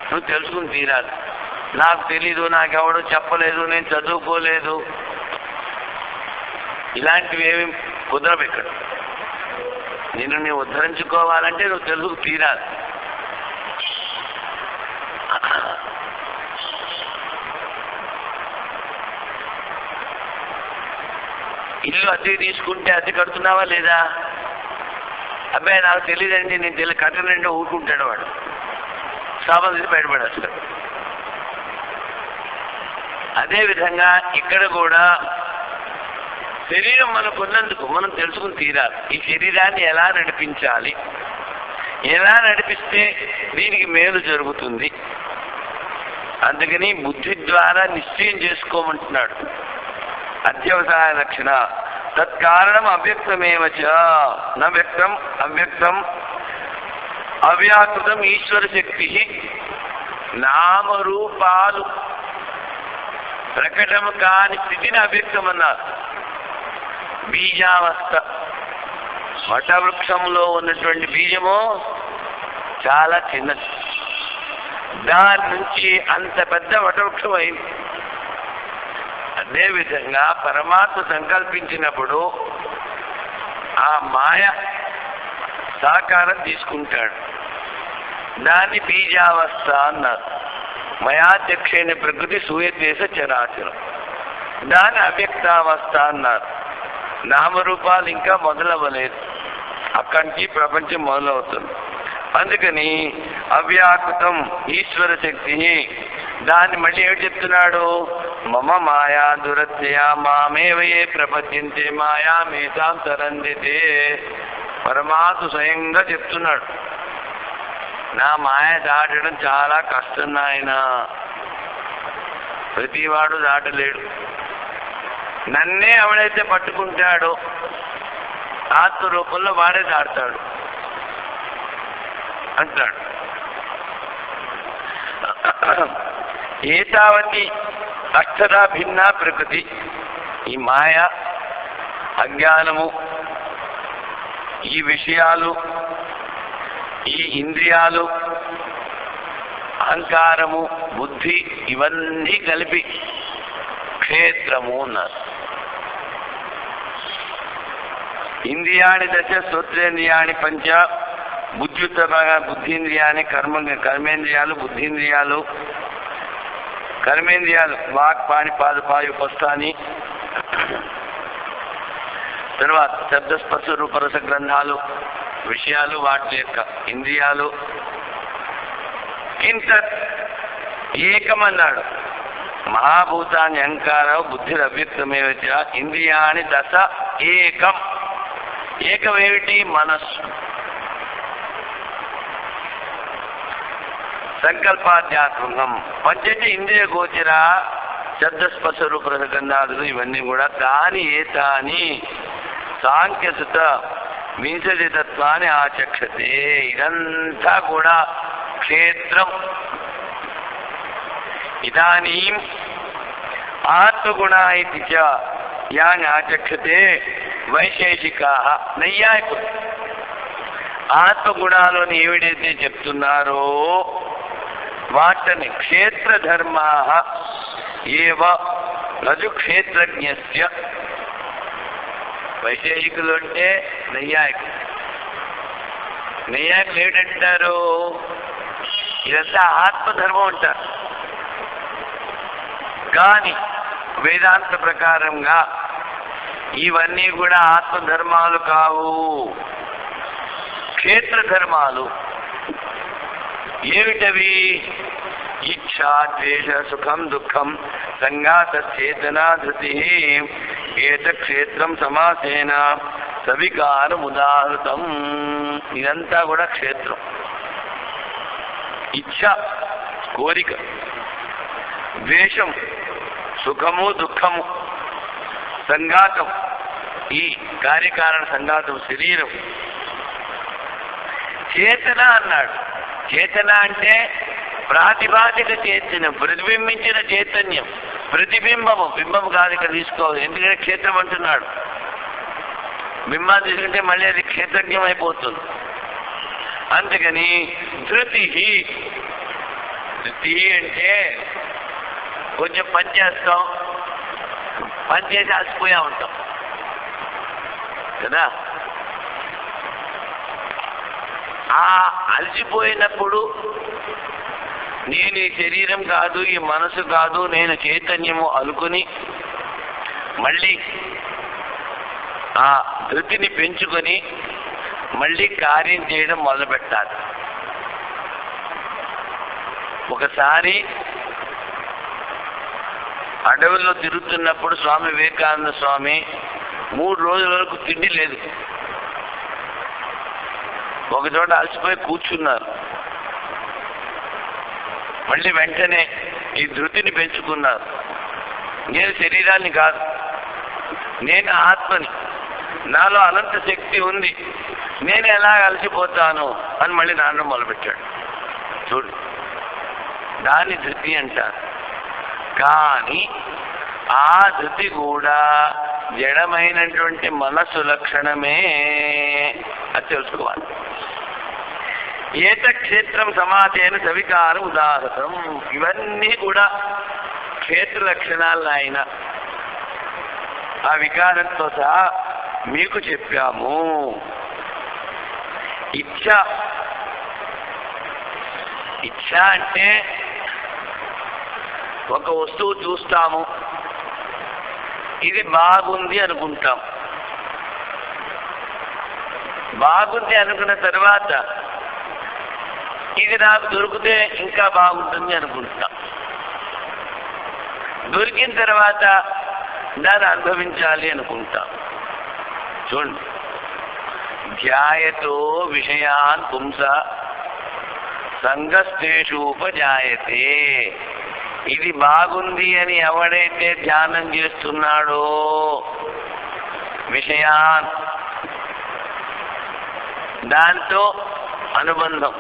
A: నువ్వు తెలుసుకుని తీరాలి. నాకు తెలీదు, నాకెవడో చెప్పలేదు, నేను చదువుకోలేదు, ఇలాంటివి ఏమి కుదరవు ఇక్కడ. నిన్ను నీవు ఉద్ధరించుకోవాలంటే నువ్వు తెలుసుకు తీరాలి. ఇల్లు అద్దెకి తీసుకుంటే అద్దె కడుతున్నావా లేదా? అబ్బాయి నాకు తెలియదండి, నేను కట్టనండి ఊరుకుంటాడు వాడు, సామాన్ తీసి బయటపడేస్తాడు. అదేవిధంగా ఇక్కడ కూడా శరీరం మనకు ఉన్నందుకు మనం తెలుసుకుని తీరాలి. ఈ శరీరాన్ని ఎలా నడిపించాలి, ఎలా నడిపిస్తే దీనికి మేలు జరుగుతుంది. అందుకని బుద్ధి ద్వారా నిశ్చయం చేసుకోమంటున్నాడు. అధ్యవసాయ లక్షణ. తత్కారణం అవ్యక్తమేవచ న వ్యక్తం అవ్యక్తం అవ్యాకృతం ఈశ్వర శక్తి. నామరూపాలు ప్రకటము కాని స్థితిని అవ్యక్తం అన్నారు. బీజావస్థ, వటవృక్షంలో ఉన్నటువంటి బీజము చాలా చిన్నది, దాని నుంచి అంత పెద్ద వటవృక్షం అయింది. అదేవిధంగా పరమాత్మ సంకల్పించినప్పుడు ఆ మాయ సాకారం తీసుకుంటాడు. దాన్ని బీజావస్థ అన్నారు. మయాధ్యక్షైన ప్రకృతి సూయదేశ చరాచరం, దాన్ని అవ్యక్తావస్థ అన్నారు. నామరూపాలు ఇంకా మొదలవ్వలేదు, అక్కడి నుంచి ప్రపంచం మొదలవుతుంది. అందుకని అవ్యాకృతం ఈశ్వర శక్తి. దాన్ని మళ్ళీ ఏమిటి చెప్తున్నాడు, మమ మాయా దురత్యయ మామేవయే ప్రపద్యంతే మాయా మేతాం తరందితే. పరమాత్మ స్వయంగా చెప్తున్నాడు, నా మాయ దాటడం చాలా కష్టం నాయన, ప్రతివాడు దాటలేడు. నన్నే ఎవడైతే పట్టుకుంటాడో ఆత్మ రూపంలో వాడే దాడతాడు అంటాడు. ఏతావతి అక్షరా భిన్న ప్రకృతి. ఈ మాయ, అజ్ఞానము, ఈ విషయాలు, ఈ ఇంద్రియాలు, అహంకారము, బుద్ధి, ఇవన్నీ కలిపి క్షేత్రము అన్నారు. ఇంద్రియాణి దశ శ్రోత్రేంద్రియాణి పంచ బుద్ధ్యుత్తమగా బుద్ధీంద్రియాన్ని కర్మేంద్రియాలు, బుద్ధీంద్రియాలు, కర్మేంద్రియాలు వాక్ పాణి పాద పాయు ఉపస్థాని. తర్వాత శబ్దస్పర్శ రూపరస గ్రంథాలు, విషయాలు, వాటి యొక్క ఇంద్రియాలు. ఇంత ఏకమన్నాడు. మహాభూతాన్ని అహంకార బుద్ధి అవ్యక్తమేవచ ఇంద్రియాణి దశ ఏకం. ఏకమేమిటి? మనస్సు. సంకల్పాధ్యాత్మకం. పంచటి ఇంద్రియ గోచర శబ్దస్పర్శ రూపరస గంధాదులు ఇవన్నీ కూడా తాని ఏతాని సాంఖ్యసుత వింశతి తత్వాన్ని ఆచక్షతే. ఇదంతా కూడా క్షేత్రం. ఇదానీం ఆత్మగుణ ఇది చ యాని ఆచక్షతే వైశేషికా నైయాయికులు. ఆత్మగుణాలను ఏమిడైతే చెప్తున్నారో వాటని క్షేత్రధర్మా ఏవ రజుక్షేత్రజ్ఞస్య. వైశేషికులు అంటే నైయాయికులు. నైయాయికులు ఏంటంటారు? ఇదంతా ఆత్మధర్మం అంటారు. కానీ వేదాంత ప్రకారంగా ఇవన్నీ కూడా ఆత్మధర్మాలు కావు, క్షేత్రధర్మాలు. ఏమిటవి? ఇచ్ఛా, ద్వేష, సుఖం, దుఃఖం, సంఘాత, చేతన, ధృతి. ఏత క్షేత్రం సమాసేన సవికారం ఉదాహృతం. ఇదంతా కూడా క్షేత్రం. ఇచ్ఛ కోరిక, ద్వేషం సుఖము దుఃఖము, సంఘాతం ఈ కార్యకారణ సంఘాతం శరీరం. చేతన అన్నాడు. చేతన అంటే ప్రాతిభాసిక చైతన్యం, ప్రతిబింబించిన చైతన్యం. ప్రతిబింబము, బింబము కాదు ఇక్కడ తీసుకోవాలి, ఎందుకంటే క్షేత్రం అంటున్నాడు. బింబాన్ని తీసుకుంటే మళ్ళీ అది క్షేత్రజ్ఞం అయిపోతుంది. అందుకని ధృతి. ధృతి అంటే కొంచెం పని చేస్తాం, పని చేసి అలసిపోయా ఉంటాం కదా. ఆ అలసిపోయినప్పుడు నేను ఈ శరీరం కాదు, ఈ మనసు కాదు, నేను చైతన్యము అనుకుని మళ్ళీ ఆ ధృతిని పెంచుకొని మళ్ళీ కార్యం చేయడం మొదలుపెట్టాలి. ఒకసారి అడవుల్లో తిరుగుతున్నప్పుడు స్వామి వివేకానంద స్వామి 3 రోజుల వరకు తిండి లేదు. ఒకచోట అలసిపోయి కూర్చున్నారు. మళ్ళీ వెంటనే ఈ ధృతిని పెంచుకున్నారు. నేను శరీరాన్ని కాదు, నేను ఆత్మని, నాలో అనంత శక్తి ఉంది, నేను ఎలా అలసిపోతాను అని మళ్ళీ నాన్న మొదలుపెట్టాడు. చూడు, దాన్ని ధృతి అంటారు. కానీ ఆ ధృతి కూడా జడమైనటువంటి మనస్సు లక్షణమే, అది తెలుసుకోవాలి. ఏత క్షేత్రం సమాసేన సవికారం ఉదాహరణం. ఇవన్నీ కూడా క్షేత్ర లక్షణాలు ఆయన ఆ వికారంతో సహా మీకు చెప్పాము. ఇచ్ఛ, ఇచ్ఛ అంటే ఒక వస్తువు చూస్తాము, ఇది బాగుంది అనుకుంటాం. బాగుంది అనుకున్న తర్వాత ఇది నాకు దొరికితే ఇంకా బాగుంటుంది అనుకుంటాం. దొరికిన తర్వాత దాన్ని అనుభవించాలి అనుకుంటాం. చూడండి, ధ్యాయతో విషయాన్ పుంస సంగస్తేషు ఉపజాయతే. ఇది బాగుంది అని ఎవడైతే ధ్యానం చేస్తున్నాడో, విషయాన్ దాంతో అనుబంధం,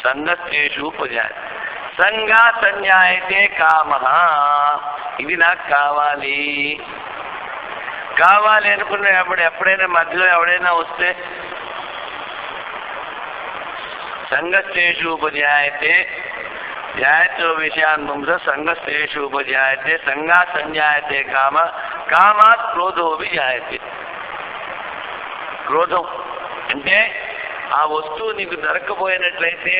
A: సంగస్తేషు ఉపజాయతే. సంగా సంజాయతే కామ. ఇది నాకు కావాలి, కావాలి అనుకున్నప్పుడు ఎప్పుడైనా మధ్యలో ఎవడైనా వస్తే సంగస్తేషు ఉపజాయతే. ధ్యాయతో విషయాన్ పుంస సంగస్తేషు ఉపజాయతే. సంగా సంజాయతే కామ. కామాత్ క్రోధోపి జాయతే. క్రోధం అంటే ఆ వస్తువు నీకు దొరకపోయినట్లయితే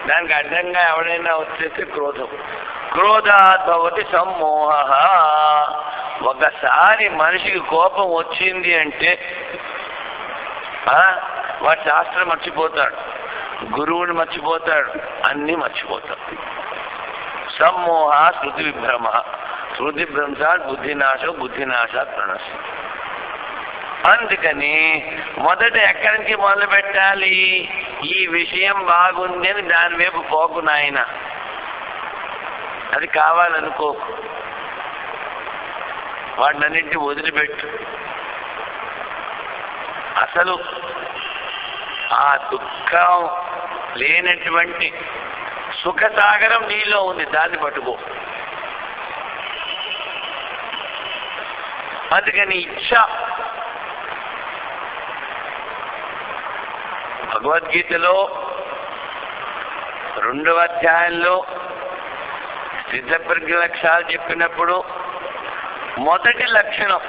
A: దానికి అడ్డంగా ఎవడైనా వచ్చేస్తే క్రోధం. క్రోధాత్ భవతి సమ్మోహ. ఒకసారి మనిషికి కోపం వచ్చింది అంటే వాడు శాస్త్రం మర్చిపోతాడు, గురువుని మర్చిపోతాడు, అన్నీ మర్చిపోతాడు. సమ్మోహ శృతి విభ్రమ. శృతి భ్రంశాత్ బుద్ధినాశం, బుద్ధినాశాత్ ప్రణశం. అందుకని మొదట ఎక్కడి నుంచి మొదలు పెట్టాలి? ఈ విషయం బాగుంది అని దాని వైపు పోకు నాయన, అది కావాలనుకో, వాటినన్నింటినీ వదిలిపెట్టు. అసలు ఆ దుఃఖం లేనటువంటి సుఖసాగరం నీలో ఉంది, దాన్ని పట్టుకో. అందుకని ఇచ్ఛ, భగవద్గీతలో రెండవ అధ్యాయంలో సిద్ధప్రజ్ఞ లక్షణాలు చెప్పినప్పుడు మొదటి లక్షణం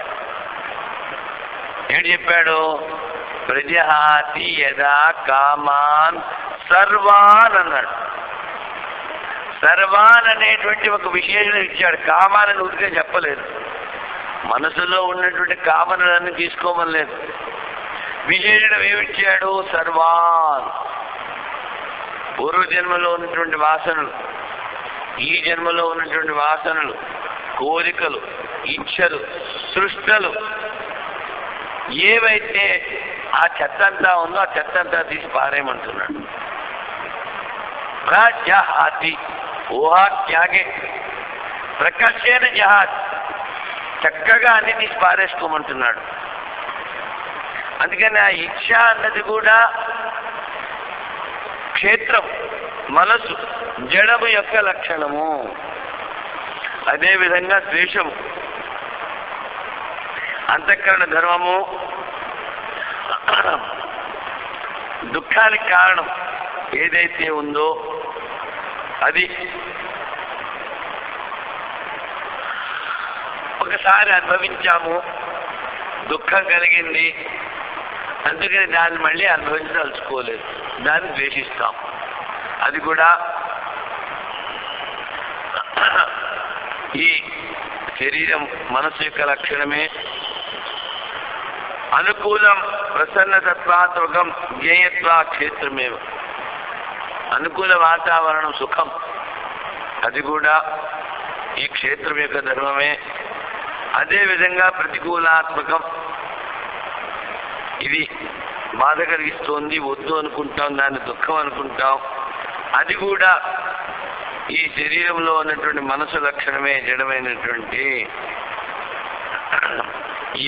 A: ఏంటి చెప్పాడు? ప్రజహాతి యదా కామాన్ సర్వాన్ అన్నాడు. సర్వాన్ అనేటువంటి ఒక విశేషణం ఇచ్చాడు. కామాలని ఊరికే చెప్పలేదు, మనసులో ఉన్నటువంటి కామనలన్నీ తీసుకోమని లేదు. విశేషణం ఏమిచ్చాడు? సర్వాన్. పూర్వజన్మలో ఉన్నటువంటి వాసనలు, ఈ జన్మలో ఉన్నటువంటి వాసనలు, కోరికలు, ఇచ్ఛలు, సృష్టలు ఏవైతే ఆ చెత్తంతా ఉందో ఆ చెత్తంతా తీసి పారేయమంటున్నాడు. ప్రజహాతి ఊహా త్యాగే ప్రకర్షణ జహాత్, చక్కగా అన్ని తీసి పారేసుకోమంటున్నాడు. అందుకని ఆ ఇచ్ఛ అన్నది కూడా క్షేత్రం, మనసు, జడము యొక్క లక్షణము. అదేవిధంగా ద్వేషము, అంతఃకరణ ధర్మము, దుఃఖానికి కారణం ఏదైతే ఉందో అది ఒకసారి అనుభవించాము, దుఃఖం కలిగింది, అందుకని దాన్ని మళ్ళీ అనుభవించదలుచుకోలేదు, దాన్ని ద్వేషిస్తాం. అది కూడా ఈ శరీరం మనసు యొక్క లక్షణమే. అనుకూలం ప్రసన్నతత్వాత్మకం జ్ఞేయత్వా క్షేత్రమేవ. అనుకూల వాతావరణం సుఖం, అది కూడా ఈ క్షేత్రం యొక్క ధర్మమే. అదేవిధంగా ప్రతికూలాత్మకం, ఇది బాధ కలిగిస్తోంది, వద్దు అనుకుంటాం, దాన్ని దుఃఖం అనుకుంటాం, అది కూడా ఈ శరీరంలో ఉన్నటువంటి మనసు లక్షణమే, జడమైనటువంటి.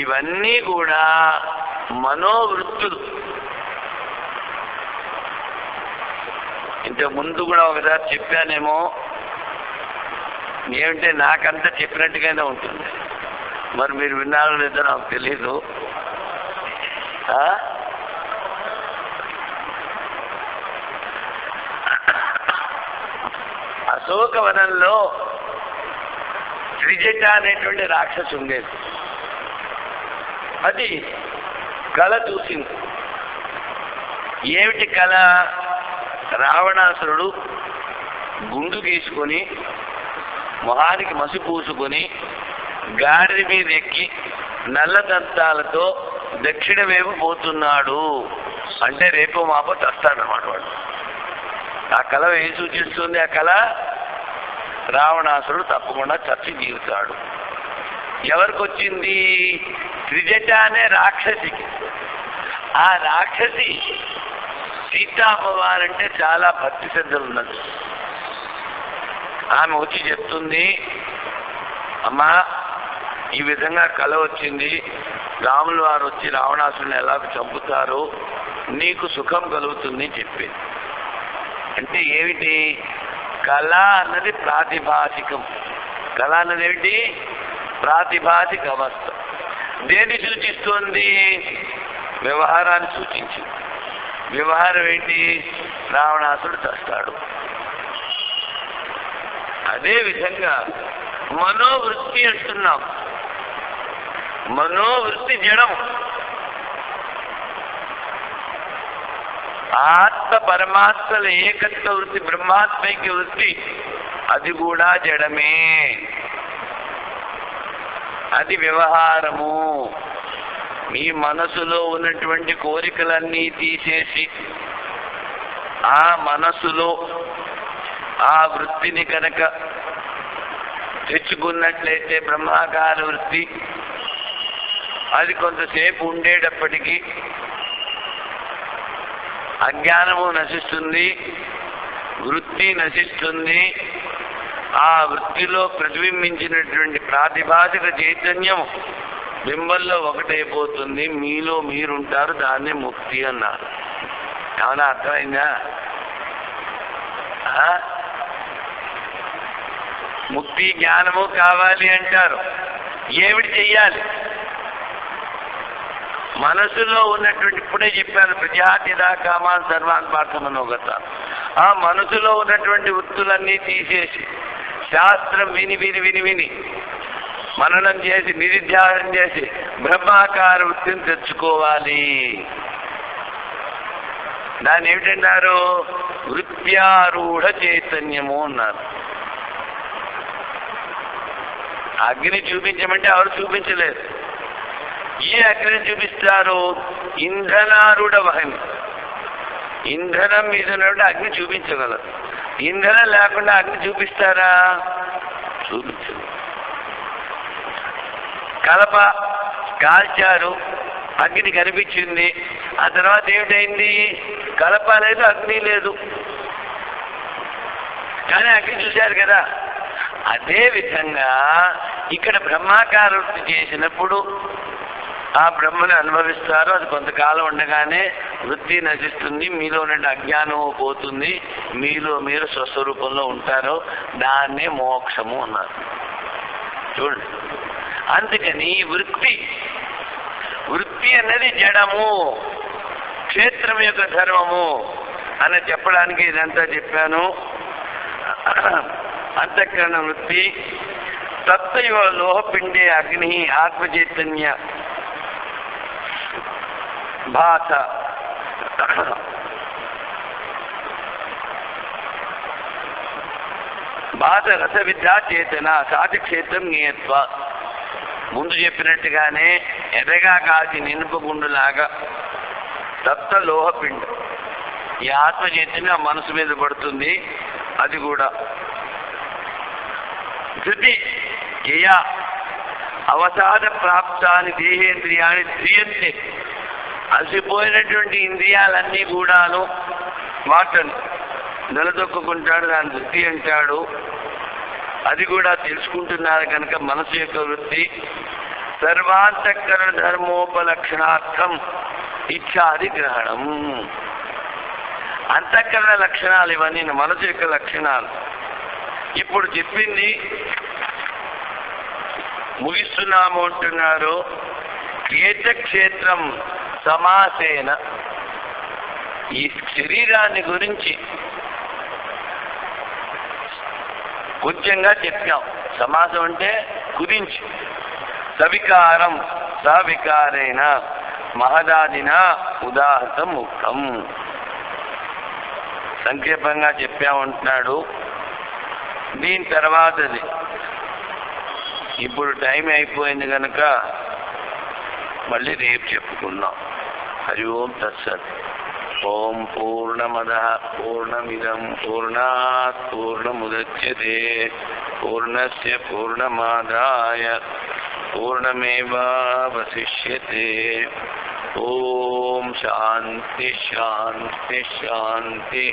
A: ఇవన్నీ కూడా మనోవృత్తులు. ఇంతకు ముందు కూడా ఒకసారి చెప్పానేమో, ఏమిటంటే నాకంతా చెప్పినట్టుగానే ఉంటుంది, మరి మీరు విన్నారో లేదో నాకు తెలీదు. అశోకవనంలో త్రిజట అనేటువంటి రాక్షసు ఉండేది. అది కళ చూసింది. ఏమిటి కళ? రావణాసురుడు గుండు గీసుకొని మొహానికి మసి పూసుకొని గాడిద మీద ఎక్కి నల్ల దంతాలతో దక్షిణ వైపు పోతున్నాడు అంటే రేపో మాపో చస్తాడనమాట వాడు. ఆ కళ ఏం సూచిస్తుంది? ఆ కళ రావణాసురుడు తప్పకుండా చచ్చి తీరుతాడు. ఎవరికి వచ్చింది? త్రిజట అనే రాక్షసికి. ఆ రాక్షసి సీతామ్మవారంటే చాలా భక్తి శ్రద్ధలు ఉన్నది. ఆమె వచ్చి చెప్తుంది, అమ్మా ఈ విధంగా కళ వచ్చింది, రాముల వారు వచ్చి రావణాసురుని ఎలా చంపుతారో నీకు సుఖం కలుగుతుంది చెప్పింది. అంటే ఏమిటి? కళ అన్నది ప్రాతిభాసికం. కళ అన్నది ఏమిటి? ప్రాతిభాసిక అవస్థ. దేన్ని సూచిస్తుంది? వ్యవహారాన్ని సూచించింది. వ్యవహారం ఏంటి? రావణాసురుడు చస్తాడు. అదేవిధంగా మనోవృత్తి అంటున్నాం. మనోవృత్తి జడం. ఆత్మ పరమాత్మల ఏకత్వ వృత్తి, బ్రహ్మాత్మైక్య వృత్తి, అది కూడా జడమే. అది వ్యవహారము. మీ మనసులో ఉన్నటువంటి కోరికలన్నీ తీసేసి ఆ మనసులో ఆ వృత్తిని కనుక తెచ్చుకున్నట్లయితే బ్రహ్మాకార వృత్తి, అది కొంతసేపు ఉండేటప్పటికీ అజ్ఞానము నశిస్తుంది, వృత్తి నశిస్తుంది. ఆ వృత్తిలో ప్రతిబింబించినటువంటి ప్రాతిభాసిక చైతన్యం బింబంలో ఒకటైపోతుంది, మీలో మీరుంటారు. దాన్నే ముక్తి అన్నారు. ఏమన్నా అర్థమైందా? ముక్తి జ్ఞానము కావాలి అంటారు. ఏమిటి చెయ్యాలి? మనసులో ఉన్నటువంటి, ఇప్పుడే చెప్పాను, ప్రజాతిదా కామాన్ సర్వాన్ పార్థమనోగత. ఆ మనసులో ఉన్నటువంటి వృత్తులన్నీ తీసేసి శాస్త్రం విని విని విని విని మననం చేసి నిధిధ్యాసనం చేసి బ్రహ్మాకార వృత్తిని తెచ్చుకోవాలి. దాన్ని ఏమిటన్నారు? వృత్యారూఢ చైతన్యము అన్నారు. అగ్ని చూపించమంటే ఎవరు చూపించలేరు. ఈ అగ్ని చూపిస్తారు ఇంధనారూఢ వహమి. ఇంధనం మీద ఉన్నప్పుడు అగ్ని చూపించగలరు. ఇంధనం లేకుండా అగ్ని చూపిస్తారా? చూపించరు. కలప కాల్చారు, అగ్ని కనిపించింది. ఆ తర్వాత ఏమిటైంది? కలప లేదు, అగ్ని లేదు, కానీ అగ్ని చూశారు కదా. అదే విధంగా ఇక్కడ బ్రహ్మాకార వృత్తి చేసినప్పుడు ఆ బ్రహ్మను అనుభవిస్తారు. అది కొంతకాలం ఉండగానే వృత్తి నశిస్తుంది, మీలో ఉన్న అజ్ఞానము పోతుంది, మీలో మీరు స్వస్వరూపంలో ఉంటారు. దాన్నే మోక్షము అన్నారు. చూడండి, అందుకని వృత్తి అన్నది జడము, క్షేత్రం యొక్క ధర్మము అని చెప్పడానికి ఇదంతా చెప్పాను. అంతఃకరణ వృత్తి తత్వ లోహపిండే అగ్ని ఆత్మచైతన్య భాష భాష రస విద్యా చేతన సాటి క్షేత్రం నియత్వ. ముందు చెప్పినట్టుగానే ఎర్రగా కాల్చి నినుపగుండులాగా తప్త లోహపిండి ఈ ఆత్మ చైతన్యం మనసు మీద పడుతుంది. అది కూడా ధృతి జయ అవసాద ప్రాప్తాన్ని దేహేంద్రియాన్ని ధ్రియంతే. అలసిపోయినటువంటి ఇంద్రియాలన్నీ కూడాను వాటను నిలదొక్కుంటాడు, దాని వృత్తి అంటాడు. అది కూడా తెలుసుకుంటున్నారు కనుక మనసు యొక్క వృత్తి. సర్వాంతఃకరణ ధర్మోపలక్షణార్థం ఇచ్ఛాది గ్రహణం. అంతఃకరణ లక్షణాలు ఇవన్నీ మనసు యొక్క లక్షణాలు. ఇప్పుడు చెప్పింది ముగిస్తున్నాము అంటున్నారు. క్షేత్రం సమాసేన. ఈ శరీరాన్ని గురించి కొంచెంగా చెప్పాం. సమాసం అంటే కుదించి. సవికారం సవికారేణ మహదాదిన ఉదాహృతం ముక్తం. సంక్షేపంగా చెప్పామంటున్నాడు. దీని తర్వాతది ఇప్పుడు టైం అయిపోయింది కనుక మళ్ళీ రేపు చెప్పుకుందాం. హరి ఓం తత్సత్. ఓం పూర్ణమదః పూర్ణమిదం పూర్ణాత్ పూర్ణముదచ్యతే పూర్ణస్య పూర్ణమాదాయ పూర్ణమేవావశిష్యతే. ఓం శాంతి శాంతి శాంతి.